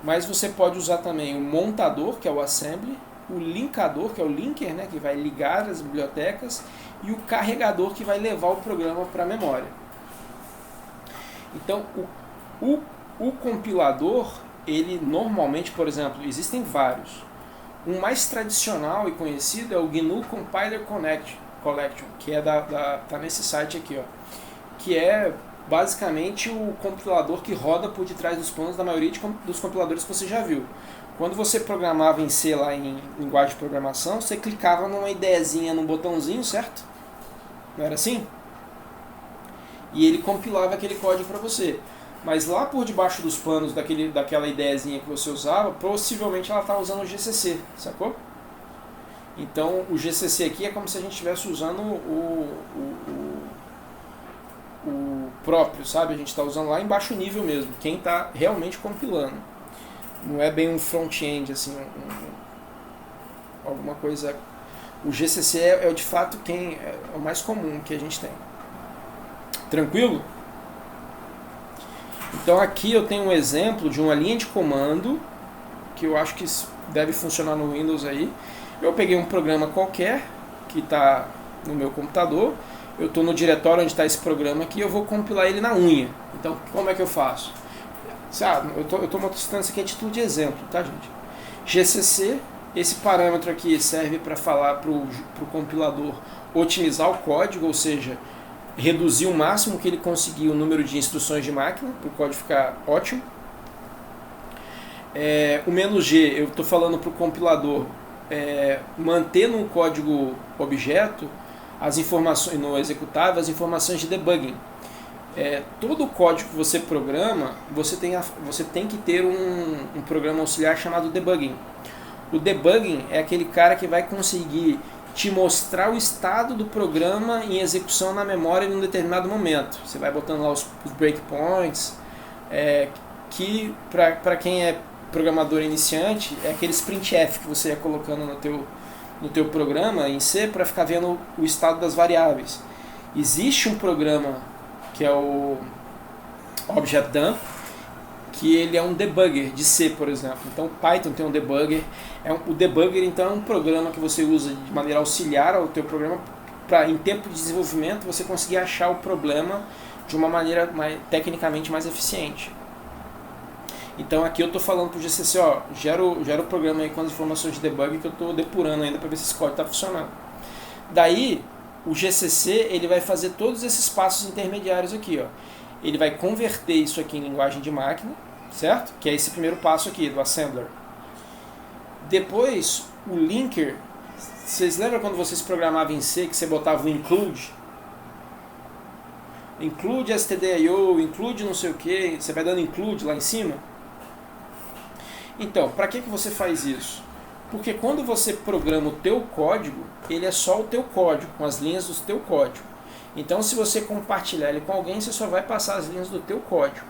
mas você pode usar também o montador, que é o assembly, o linkador, que é o linker, né, que vai ligar as bibliotecas, e o carregador, que vai levar o programa para a memória. Então, o compilador, ele normalmente, por exemplo, existem vários. O mais tradicional e conhecido é o GNU Compiler Collection, que tá nesse site aqui, ó, que é basicamente o compilador que roda por detrás dos panos da maioria dos compiladores que você já viu. Quando você programava em C lá em linguagem de programação, você clicava numa ideiazinha, num botãozinho, certo? Não era assim? E ele compilava aquele código para você. Mas lá por debaixo dos panos daquela ideiazinha que você usava, possivelmente ela estava usando o GCC, sacou? Então o GCC aqui é como se a gente estivesse usando o próprio, sabe? A gente está usando lá em baixo nível mesmo, quem está realmente compilando. Não é bem um front-end, assim, alguma coisa. O GCC é de fato é o mais comum que a gente tem. Tranquilo? Então aqui eu tenho um exemplo de uma linha de comando que eu acho que deve funcionar no Windows aí. Eu peguei um programa qualquer que está no meu computador, eu estou no diretório onde está esse programa aqui e eu vou compilar ele na unha. Então como é que eu faço? Eu estou mostrando isso aqui a título de exemplo, tá, gente? GCC, esse parâmetro aqui serve para falar para o compilador otimizar o código, ou seja, reduzir o máximo que ele conseguir o número de instruções de máquina, para o código ficar ótimo. O "-g", eu estou falando para o compilador manter no código objeto as informações, no executável, as informações de debugging. Todo o código que você programa, você tem que ter um programa auxiliar chamado debugging. O debugging é aquele cara que vai conseguir te mostrar o estado do programa em execução na memória em um determinado momento. Você vai botando lá os breakpoints, que para quem é programador iniciante, é aqueles printf que você ia colocando no teu programa em C para ficar vendo o estado das variáveis. Existe um programa que é o ObjectDump, que ele é um debugger de C, por exemplo. Então o Python tem um debugger. O debugger então é um programa que você usa de maneira auxiliar ao teu programa para, em tempo de desenvolvimento, você conseguir achar o problema de uma maneira tecnicamente mais eficiente. Então aqui eu estou falando para o GCC, gera o programa aí com as informações de debug que eu estou depurando ainda para ver se esse código está funcionando. Daí o GCC ele vai fazer todos esses passos intermediários aqui, ó. Ele vai converter isso aqui em linguagem de máquina, certo? Que é esse primeiro passo aqui do assembler. Depois o linker. Vocês lembram quando vocês programavam em C que você botava o include? Include stdio, include não sei o que, você vai dando include lá em cima? Então, para que você faz isso? Porque quando você programa o teu código, ele é só o teu código, com as linhas do teu código. Então, se você compartilhar ele com alguém, você só vai passar as linhas do teu código.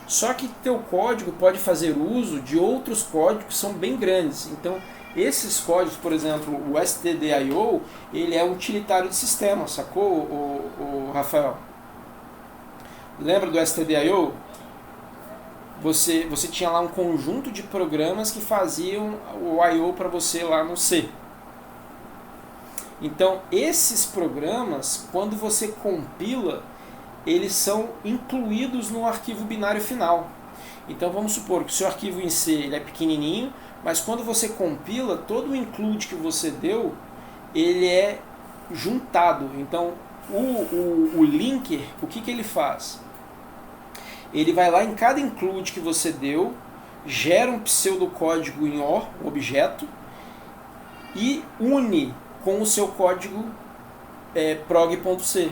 Só que teu código pode fazer uso de outros códigos que são bem grandes. Então, esses códigos, por exemplo, o stdio, ele é um utilitário de sistema, sacou, o Rafael? Lembra do stdio? Você tinha lá um conjunto de programas que faziam o I/O para você lá no C. Então, esses programas, quando você compila, eles são incluídos no arquivo binário final. Então vamos supor que o seu arquivo em C ele é pequenininho, mas quando você compila, todo o include que você deu, ele é juntado. Então o linker, o que ele faz? Ele vai lá em cada include que você deu, gera um pseudocódigo em O, um objeto, e une com o seu código prog.c.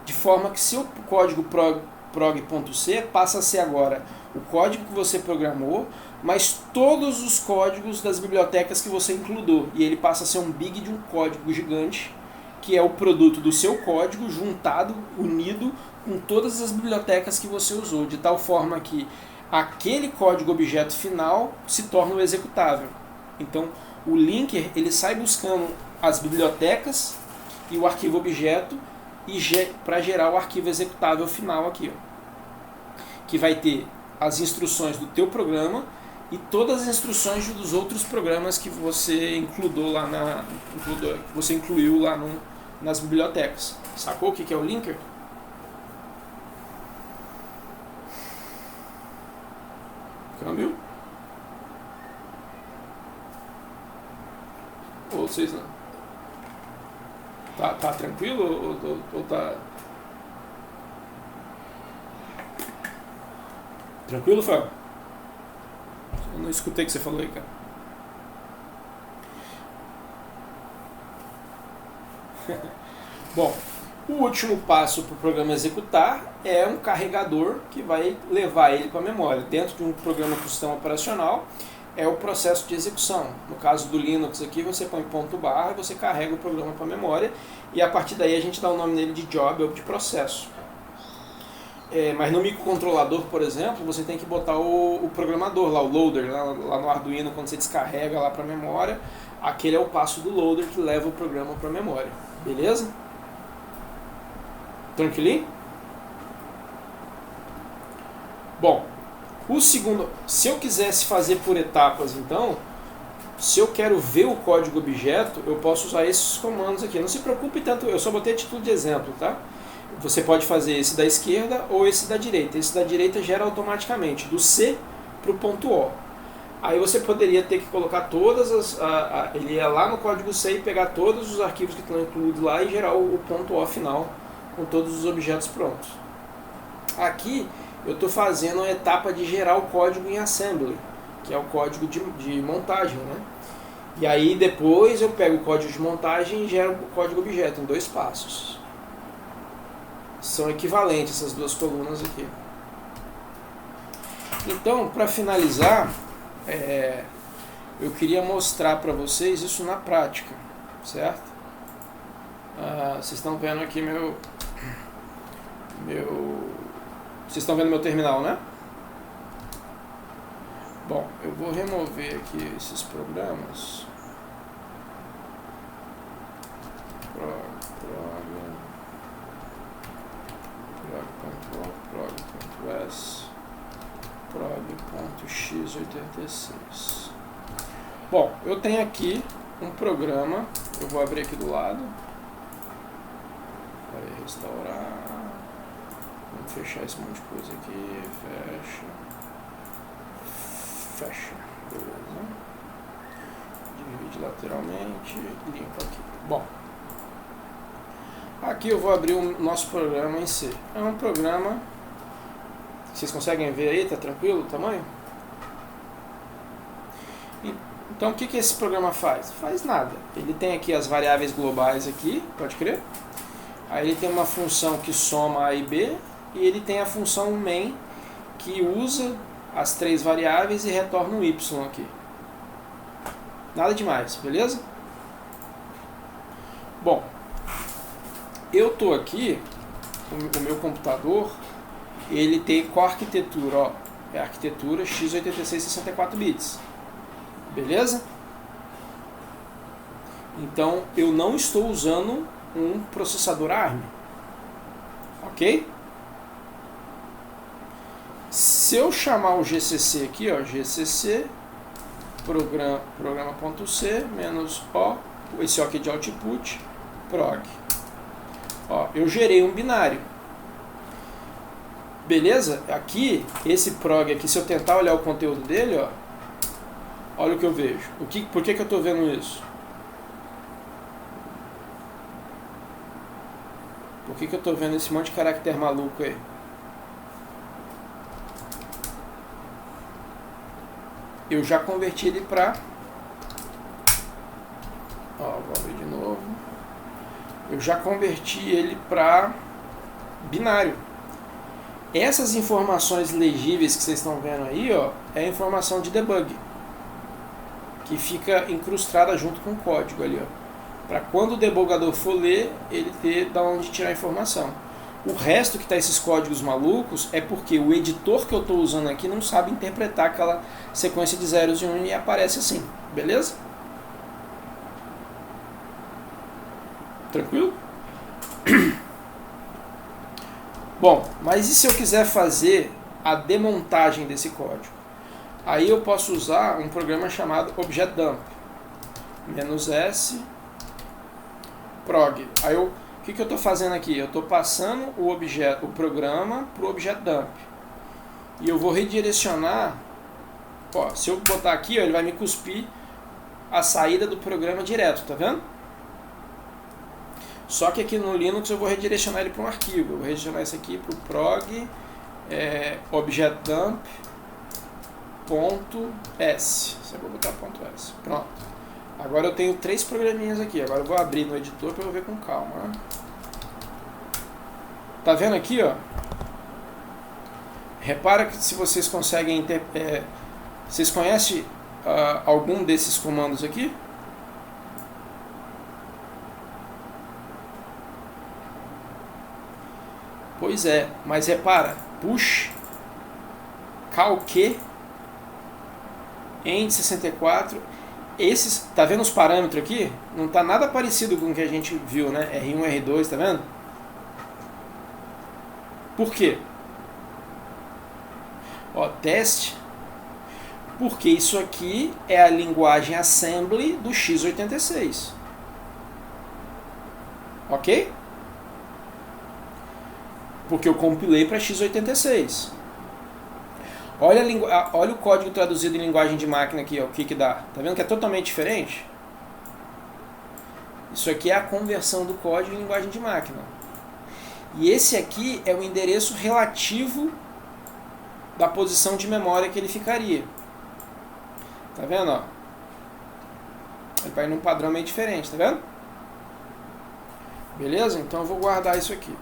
De forma que seu código prog.c passa a ser agora o código que você programou, mas todos os códigos das bibliotecas que você includou. E ele passa a ser um big de um código gigante, que é o produto do seu código juntado, unido com todas as bibliotecas que você usou, de tal forma que aquele código objeto final se torna o executável. Então, o linker ele sai buscando as bibliotecas e o arquivo objeto para gerar o arquivo executável final aqui, ó, que vai ter as instruções do teu programa e todas as instruções dos outros programas que você incluiu lá nas bibliotecas. Sacou o que é o linker? Câmbio? Ou vocês não? Tá tranquilo ou tá... Tranquilo, Fábio? Eu não escutei o que você falou aí, cara. Bom, o último passo para o programa executar é um carregador que vai levar ele para a memória. Dentro de um programa com sistema operacional é o processo de execução. No caso do Linux aqui, você põe ponto barra e você carrega o programa para a memória e a partir daí a gente dá o nome nele de job ou de processo. Mas no microcontrolador, por exemplo, você tem que botar o programador lá, o loader, lá no Arduino, quando você descarrega lá para a memória, aquele é o passo do loader que leva o programa para a memória. Beleza? Tranquilinho? Bom, o segundo, se eu quisesse fazer por etapas, então, se eu quero ver o código objeto, eu posso usar esses comandos aqui. Não se preocupe tanto, eu só botei a título de exemplo, tá? Você pode fazer esse da esquerda ou esse da direita. Esse da direita gera automaticamente, do C para o ponto O. Aí você poderia ter que colocar todas as... ele ia lá no código C e pegar todos os arquivos que estão incluídos lá e gerar o ponto O final com todos os objetos prontos. Aqui eu estou fazendo a etapa de gerar o código em assembly, que é o código de montagem, né? E aí depois eu pego o código de montagem e gero o código objeto em 2 passos. São equivalentes essas 2 colunas aqui. Então, para finalizar, eu queria mostrar para vocês isso na prática, certo? Vocês estão vendo aqui vocês estão vendo meu terminal, né? Bom, eu vou remover aqui esses programas. prog.o, prog.s, prog.x86. Bom, eu tenho aqui um programa, eu vou abrir aqui do lado. Vai restaurar. Vamos fechar esse monte de coisa aqui. Fecha. Beleza. Divide lateralmente. Limpa aqui. Bom. Aqui eu vou abrir o nosso programa em C. É um programa... Vocês conseguem ver aí? Tá tranquilo o tamanho? Então o que esse programa faz? Faz nada. Ele tem aqui as variáveis globais aqui, pode crer? Aí ele tem uma função que soma A e B, e ele tem a função main que usa as 3 variáveis e retorna um y aqui. Nada demais, beleza? Bom, eu estou aqui, o meu computador, ele tem qual arquitetura? Ó, é a arquitetura x86 64 bits. Beleza? Então eu não estou usando um processador ARM. Ok? Se eu chamar o GCC aqui, ó, GCC programa.c menos O, esse O aqui de output, prog. Ó, eu gerei um binário. Beleza? Aqui, esse prog aqui, se eu tentar olhar o conteúdo dele, ó, olha o que eu vejo. Por que eu estou vendo isso? Por que eu estou vendo esse monte de caractere maluco aí? Eu já converti ele para... Ó, vou abrir de novo. Eu já converti ele para binário. Essas informações legíveis que vocês estão vendo aí, ó, é a informação de debug, que fica incrustada junto com o código ali, ó, para quando o debugador for ler, ele ter da onde tirar a informação. O resto que está esses códigos malucos é porque o editor que eu estou usando aqui não sabe interpretar aquela sequência de zeros e 1 e aparece assim, beleza? Tranquilo? Bom, mas e se eu quiser fazer a demontagem desse código? Aí eu posso usar um programa chamado objdump. "-s prog". Aí o que eu estou fazendo aqui? Eu estou passando o programa para o objdump. E eu vou redirecionar. Ó, se eu botar aqui, ó, ele vai me cuspir a saída do programa direto, tá vendo? Só que aqui no Linux eu vou redirecionar ele para um arquivo. Eu vou redirecionar isso aqui para o prog objdump.s. Só vou botar .s. Pronto. Agora eu tenho 3 programinhas aqui. Agora eu vou abrir no editor para eu ver com calma. Né? Tá vendo aqui, ó? Repara que se vocês conseguem... vocês conhecem algum desses comandos aqui? Pois é, mas repara, push, calque, end 64, esses, tá vendo os parâmetros aqui? Não tá nada parecido com o que a gente viu, né? R1, R2, tá vendo? Por quê? Ó, teste, porque isso aqui é a linguagem assembly do x86. Ok? Porque eu compilei para x86. Olha o código traduzido em linguagem de máquina aqui, ó, o que dá. Tá vendo que é totalmente diferente? Isso aqui é a conversão do código em linguagem de máquina. E esse aqui é o endereço relativo da posição de memória que ele ficaria. Tá vendo? Ó? Ele vai num padrão meio diferente, tá vendo? Beleza? Então eu vou guardar isso aqui.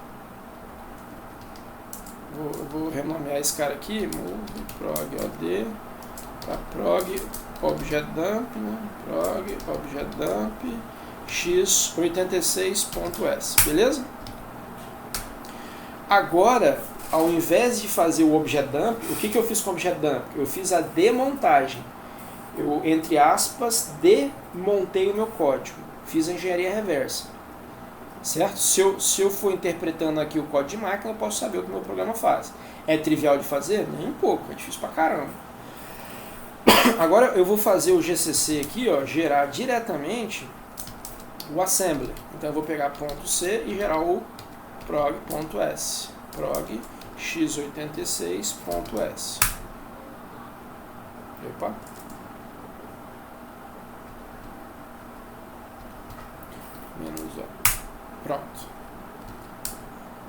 Eu vou renomear esse cara aqui, move prog od para prog objdump, né? Prog objdump x86.s, beleza? Agora, ao invés de fazer o objdump, o que eu fiz com o objdump? Eu fiz a demontagem. Eu, entre aspas, demontei o meu código. Fiz a engenharia reversa. Certo? Se eu for interpretando aqui o código de máquina, eu posso saber o que o meu programa faz. É trivial de fazer? Nem um pouco, é difícil pra caramba. Agora eu vou fazer o GCC aqui, ó, gerar diretamente o assembly. Então eu vou pegar .c e gerar o prog.s. Prog x86.s. Opa. Menos ó. Pronto.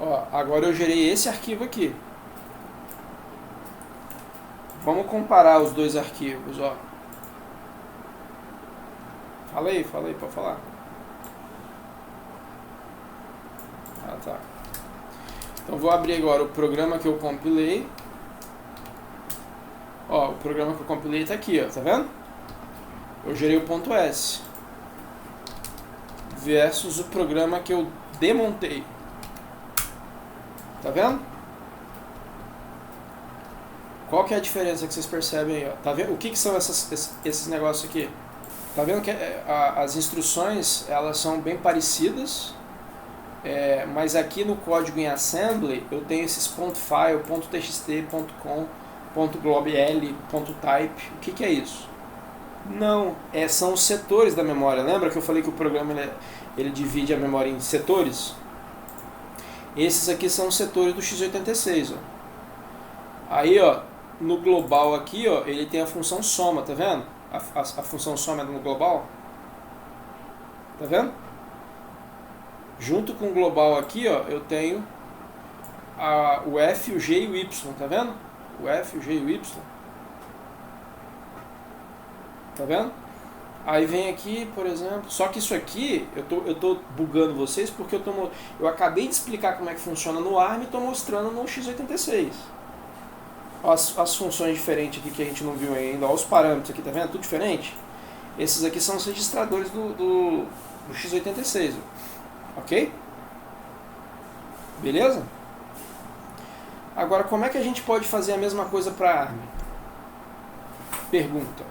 Ó, agora eu gerei esse arquivo aqui. Vamos comparar os dois arquivos, ó. Fala aí, pode falar. Ah, tá. Então vou abrir agora o programa que eu compilei. Ó, o programa que eu compilei tá aqui, ó, tá vendo? Eu gerei o .s versus o programa que eu demontei. Tá vendo? Qual que é a diferença que vocês percebem aí? Ó? Tá vendo? O que são esses negócios aqui? Tá vendo que as instruções elas são bem parecidas, mas aqui no código em assembly eu tenho esses .file, .txt, .com, .globl, .type. O que é isso? Não, são os setores da memória. Lembra que eu falei que o programa ele divide a memória em setores? Esses aqui são os setores do x86. Ó. Aí, ó, no global aqui, ó, ele tem a função soma, tá vendo? A função soma é no global. Tá vendo? Junto com o global aqui, ó, eu tenho o F, o G e o Y, tá vendo? O F, o G e o Y. Tá vendo? Aí vem aqui, por exemplo, só que isso aqui, eu tô bugando vocês porque eu acabei de explicar como é que funciona no ARM e estou mostrando no x86. As funções diferentes aqui que a gente não viu ainda, olha os parâmetros aqui, tá vendo? Tudo diferente. Esses aqui são os registradores do x86, ok? Beleza? Agora, como é que a gente pode fazer a mesma coisa para ARM? Pergunta.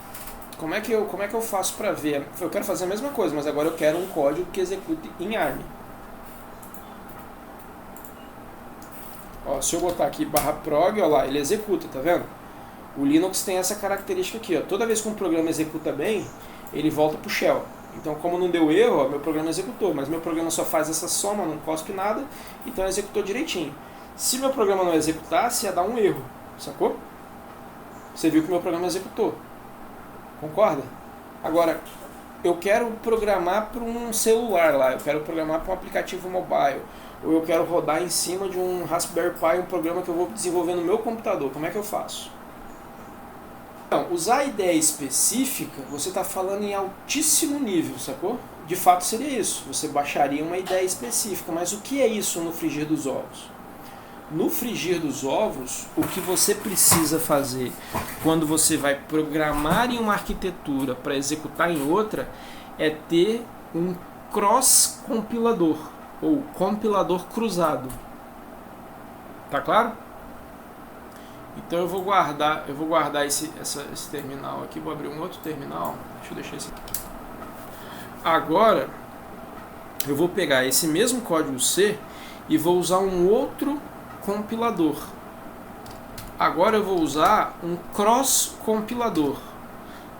Como é que eu faço para ver? Eu quero fazer a mesma coisa, mas agora eu quero um código que execute em ARM. Ó, se eu botar aqui /prog, ó lá, ele executa, tá vendo? O Linux tem essa característica aqui, ó. Toda vez que um programa executa bem, ele volta pro shell. Então, como não deu erro, ó, meu programa executou, mas meu programa só faz essa soma, não cospe nada, então executou direitinho. Se meu programa não executasse, ia dar um erro, sacou? Você viu que meu programa executou. Concorda? Agora, eu quero programar para um celular lá, eu quero programar para um aplicativo mobile, ou eu quero rodar em cima de um Raspberry Pi, um programa que eu vou desenvolver no meu computador. Como é que eu faço? Então, usar a ideia específica, você está falando em altíssimo nível, sacou? De fato seria isso, você baixaria uma ideia específica, mas o que é isso no frigir dos ovos? No frigir dos ovos, o que você precisa fazer quando você vai programar em uma arquitetura para executar em outra é ter um cross-compilador ou compilador cruzado. Tá claro? Então eu vou guardar esse terminal aqui, vou abrir um outro terminal. Deixa eu deixar esse aqui. Agora eu vou pegar esse mesmo código C e vou usar um outro compilador. Agora eu vou usar um cross-compilador.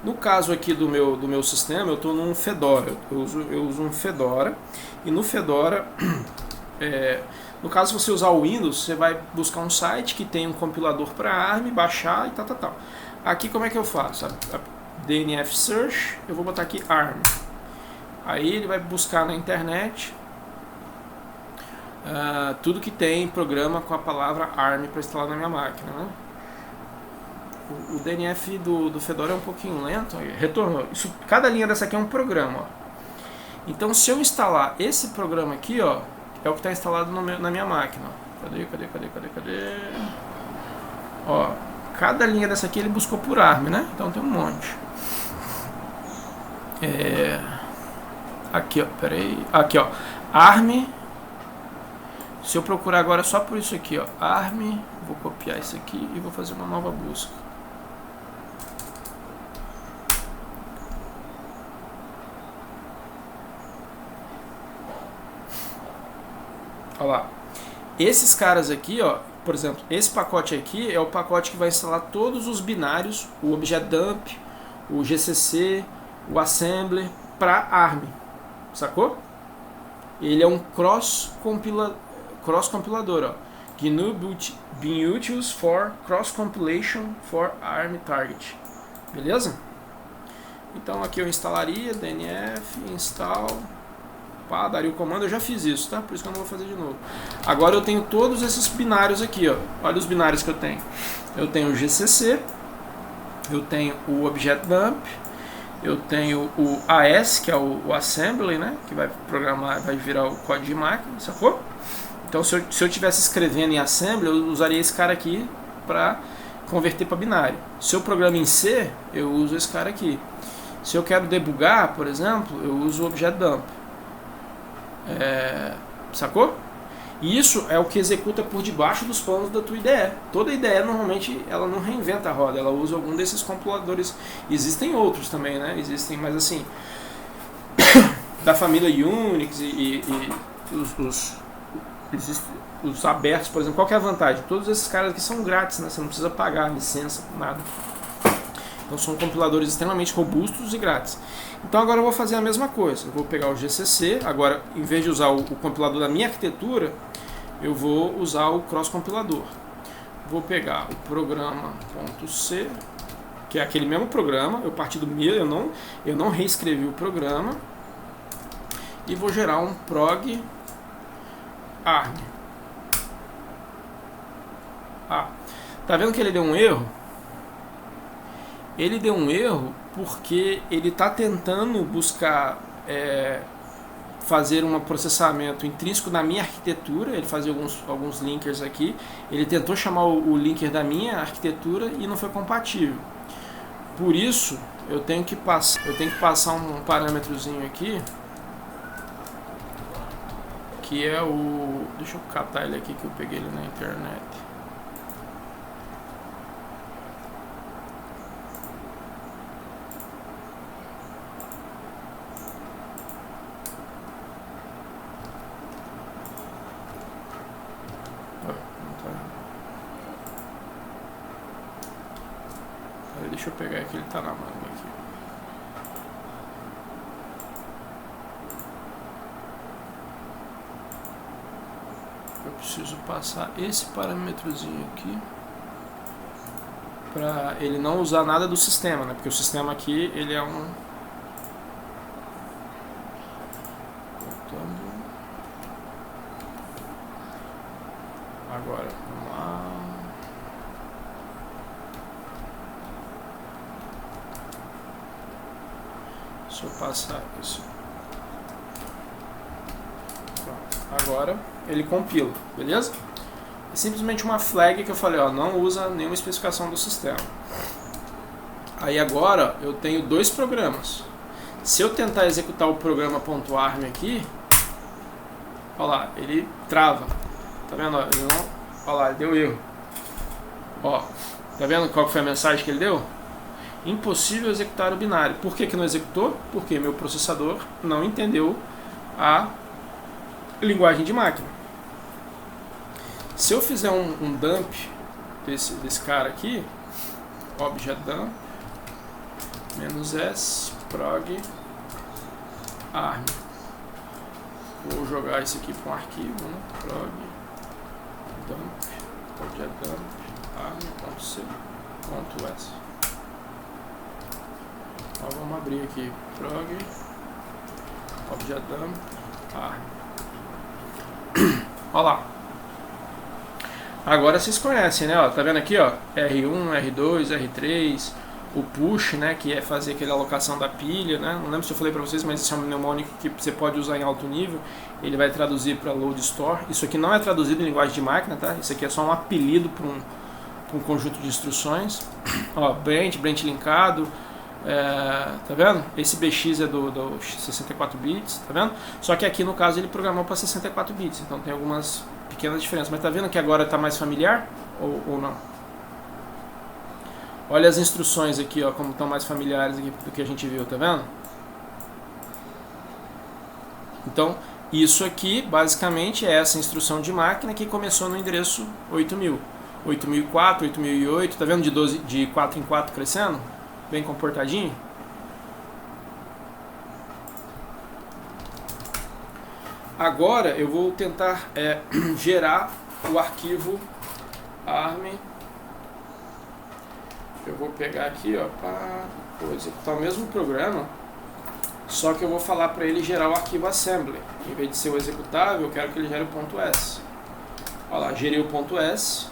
No caso aqui do meu sistema, eu estou num Fedora. Eu uso um Fedora. E no Fedora, no caso se você usar o Windows, você vai buscar um site que tem um compilador para ARM, baixar e tal. Aqui como é que eu faço? DNF Search, eu vou botar aqui ARM. Aí ele vai buscar na internet tudo que tem programa com a palavra ARM para instalar na minha máquina, né? O DNF do Fedora é um pouquinho lento, retornou. Cada linha dessa aqui é um programa, ó. Então se eu instalar esse programa aqui, ó, é o que está instalado na minha máquina. Cadê? Ó, cada linha dessa aqui ele buscou por ARM, né? Então tem um monte. Aqui, ó, peraí. Aqui, ó, ARM. Se eu procurar agora só por isso aqui, ó, ARM, vou copiar isso aqui e vou fazer uma nova busca. Olha lá. Esses caras aqui, ó, por exemplo, esse pacote aqui é o pacote que vai instalar todos os binários, o objdump, o GCC, o assembler para ARM, sacou? Ele é um cross-compilador, ó. GNU being used for cross-compilation for ARM target. Beleza? Então aqui eu instalaria DNF, install, daria o comando, eu já fiz isso, tá? Por isso que eu não vou fazer de novo. Agora eu tenho todos esses binários aqui, ó. Olha os binários que eu tenho. Eu tenho o GCC, eu tenho o objdump, eu tenho o AS, que é o assembly, né? Que vai programar, vai virar o código de máquina, sacou? Então se eu estivesse escrevendo em assembly, eu usaria esse cara aqui para converter para binário. Se eu programo em C, eu uso esse cara aqui. Se eu quero debugar, por exemplo, eu uso o objdump. Sacou? E isso é o que executa por debaixo dos panos da tua IDE. Toda IDE normalmente ela não reinventa a roda, ela usa algum desses compiladores. Existem outros também, né? Existem, mas assim, da família Unix e os abertos, por exemplo. Qual que é a vantagem? Todos esses caras aqui são grátis, né? Você não precisa pagar licença, nada. Então são compiladores extremamente robustos e grátis. Então agora eu vou fazer a mesma coisa. Eu vou pegar o GCC, agora em vez de usar o compilador da minha arquitetura, eu vou usar o cross-compilador. vou pegar o programa.c, que é aquele mesmo programa, eu parti do meu, eu não reescrevi o programa, e vou gerar um prog arm. Tá vendo que ele deu um erro? Ele deu um erro porque ele está tentando buscar fazer um processamento intrínseco na minha arquitetura. Ele fazia alguns linkers aqui. Ele tentou chamar o linker da minha arquitetura e não foi compatível. Por isso, eu tenho que passar um parâmetrozinho aqui, que é o... Deixa eu catar ele aqui, que eu peguei ele na internet. Deixa eu pegar aqui, ele tá na manga aqui. Eu preciso passar esse parâmetrozinho aqui para ele não usar nada do sistema, né? Porque o sistema aqui, ele é um... Agora, vamos lá. Deixa eu passar isso. Pronto. Agora ele compila, beleza? É simplesmente uma flag que eu falei, ó, não usa nenhuma especificação do sistema. Aí agora eu tenho dois programas. Se eu tentar executar o programa.arm aqui, ó lá, ele trava. Tá vendo? Ele não, ó lá, ele deu erro. Ó, tá vendo qual foi a mensagem que ele deu? Impossível executar o binário. Por que não executou? Porque meu processador não entendeu a linguagem de máquina. Se eu fizer um dump desse cara aqui, objet dump -s prog arm, vou jogar isso aqui para um arquivo, né? Prog dump objet dump arm.c.s. Então, vamos abrir aqui prog objet dump arm. Olha lá. Agora vocês conhecem, né? Ó, tá vendo aqui, ó, R1, R2, R3, o push, né, que é fazer aquela alocação da pilha, né? Não lembro se eu falei para vocês, mas esse é um mnemônico que você pode usar em alto nível. Ele vai traduzir para load store. Isso aqui não é traduzido em linguagem de máquina, tá? Isso aqui é só um apelido para um conjunto de instruções. Ó, branch linkado. Tá vendo? Esse BX é do 64 bits, tá vendo? Só que aqui no caso ele programou para 64 bits, então tem algumas pequenas diferenças. Mas tá vendo que agora está mais familiar ou não? Olha as instruções aqui, ó, como estão mais familiares aqui do que a gente viu, tá vendo? Então, isso aqui basicamente é essa instrução de máquina que começou no endereço 8000, 8004, 8008, tá vendo? De 4 em 4 crescendo? Bem comportadinho. Agora eu vou tentar gerar o arquivo arm. Eu vou pegar aqui, ó, para executar o mesmo programa, só que eu vou falar para ele gerar o arquivo assembly. Em vez de ser o executável, eu quero que ele gere o .s. Olha lá, gerei o .s.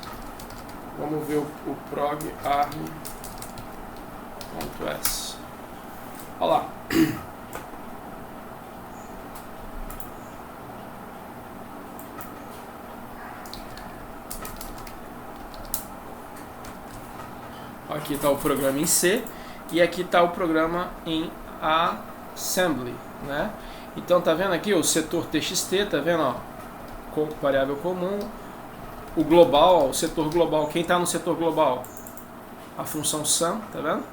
Vamos ver o prog arm .s. Olha lá. Aqui está o programa em C e aqui está o programa em assembly, né? Então tá vendo aqui o setor txt, tá vendo, ó, com variável comum, o global, ó, o setor global. Quem está no setor global? A função sum, tá vendo?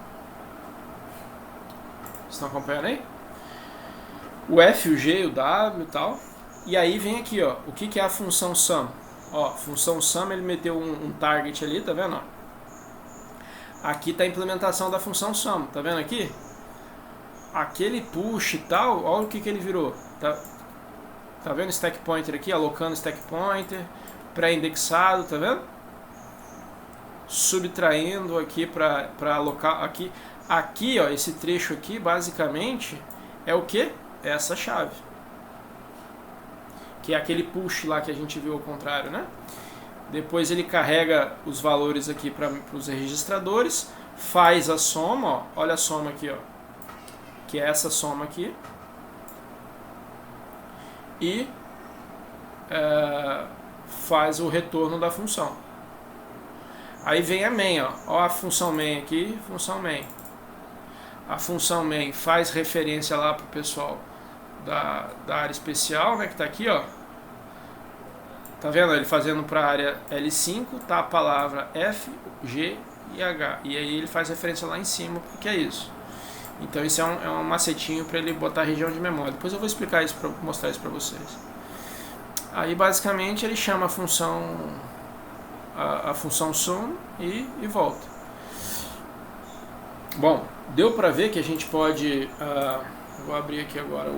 Vocês estão acompanhando aí? O F, o G, o W e tal. E aí vem aqui, ó, o que é a função sum? Ó, função sum, ele meteu um target ali, tá vendo, ó? Aqui está a implementação da função sum, tá vendo aqui? Aquele push e tal, olha o que ele virou. Tá vendo o stack pointer aqui, alocando stack pointer, pré-indexado, tá vendo? subtraindo aqui para alocar aqui. Aqui, ó, esse trecho aqui, basicamente, é o que? É essa chave. Que é aquele push lá que a gente viu ao contrário, né? Depois ele carrega os valores aqui para os registradores, faz a soma, ó, olha a soma aqui, ó, que é essa soma aqui, e faz o retorno da função. Aí vem a main, ó a função main aqui, função main. A função main faz referência lá para o pessoal da área especial, né, que está aqui, ó. Tá vendo? Ele fazendo para a área L5, tá a palavra F, G e H. E aí ele faz referência lá em cima, porque é isso. Então isso é um macetinho para ele botar a região de memória. Depois eu vou explicar isso, mostrar isso para vocês. Aí basicamente ele chama a função sum e volta. Bom, deu para ver que a gente pode... vou abrir aqui agora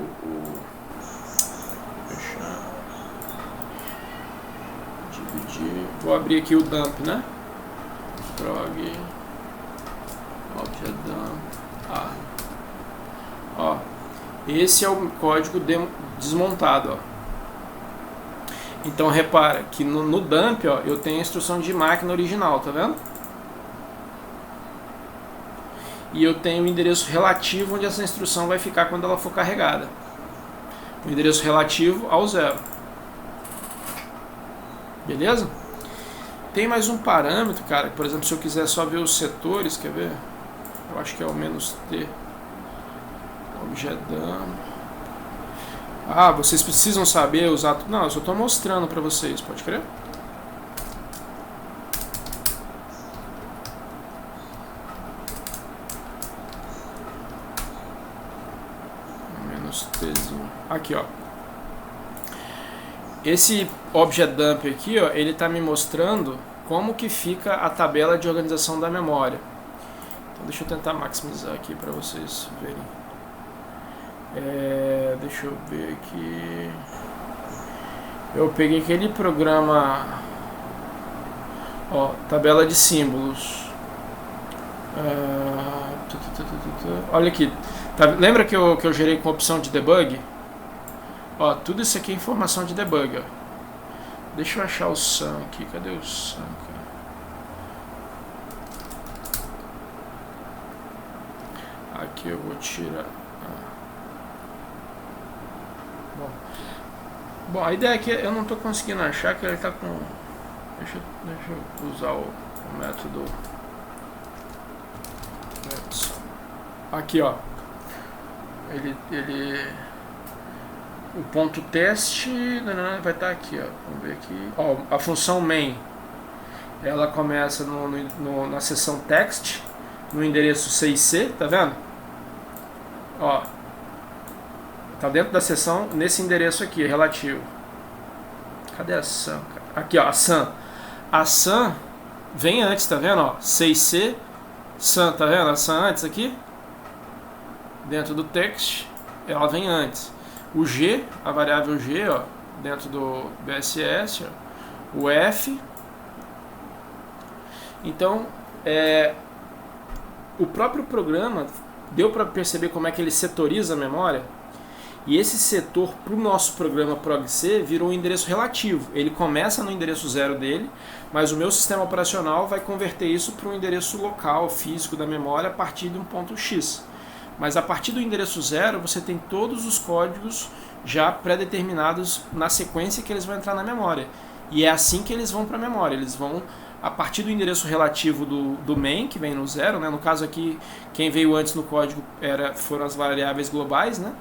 fechar. Dividir. Vou abrir aqui o dump, né? Prog object dump. Ó, esse é o código desmontado, ó. Então repara que no dump, ó, eu tenho a instrução de máquina original, tá vendo? E eu tenho o endereço relativo onde essa instrução vai ficar quando ela for carregada. O endereço relativo ao 0. Beleza? Tem mais um parâmetro, cara. Por exemplo, se eu quiser só ver os setores, quer ver? Eu acho que é o "-t". Object dump. Vocês precisam saber usar... Não, eu só estou mostrando para vocês, pode crer? "-tzinho. Aqui, ó. Esse object dump aqui, ó, ele está me mostrando como que fica a tabela de organização da memória. Então deixa eu tentar maximizar aqui para vocês verem. Deixa eu ver aqui. Eu peguei aquele programa, ó, tabela de símbolos. Olha aqui. Lembra que eu gerei com a opção de debug? Ó, tudo isso aqui é informação de debug, ó. Deixa eu achar o sum aqui. Cadê o sum, cara? Aqui eu vou tirar. Bom, a ideia aqui eu não estou conseguindo achar, que ele está com... Deixa eu usar o método... Aqui, ó. O ponto teste vai estar aqui, ó. Vamos ver aqui. Ó, a função main, ela começa na seção text, no endereço 6C, tá vendo? Ó, tá dentro da seção, nesse endereço aqui, relativo. Cadê a sum, cara? Aqui, ó, a sum. A sum vem antes, tá vendo? Ó, 6C, sum, tá vendo? A sum antes aqui. Dentro do text, ela vem antes. O G, a variável G, ó, dentro do BSS, ó, o F. Então, o próprio programa deu para perceber como é que ele setoriza a memória. E esse setor para o nosso programa ProgC virou um endereço relativo. Ele começa no endereço 0 dele, mas o meu sistema operacional vai converter isso para um endereço local, físico da memória a partir de um ponto X. Mas a partir do endereço 0 você tem todos os códigos já pré-determinados na sequência que eles vão entrar na memória. E é assim que eles vão para a memória. Eles vão a partir do endereço relativo do main, que vem no 0, né? No caso aqui, quem veio antes no código foram as variáveis globais, né?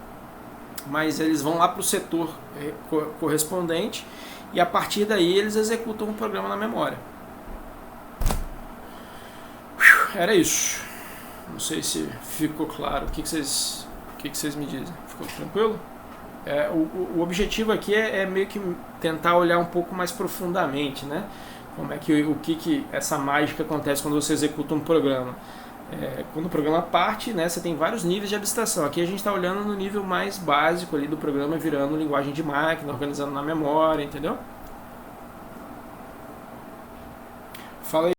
Mas eles vão lá para o setor correspondente e a partir daí eles executam o programa na memória. Era isso. Não sei se ficou claro. O que vocês me dizem? Ficou tranquilo? O objetivo aqui é meio que tentar olhar um pouco mais profundamente, né? Como é que essa mágica acontece quando você executa um programa. Quando o programa parte, né, você tem vários níveis de abstração. Aqui a gente está olhando no nível mais básico ali do programa, virando linguagem de máquina, organizando na memória, entendeu? Fala aí.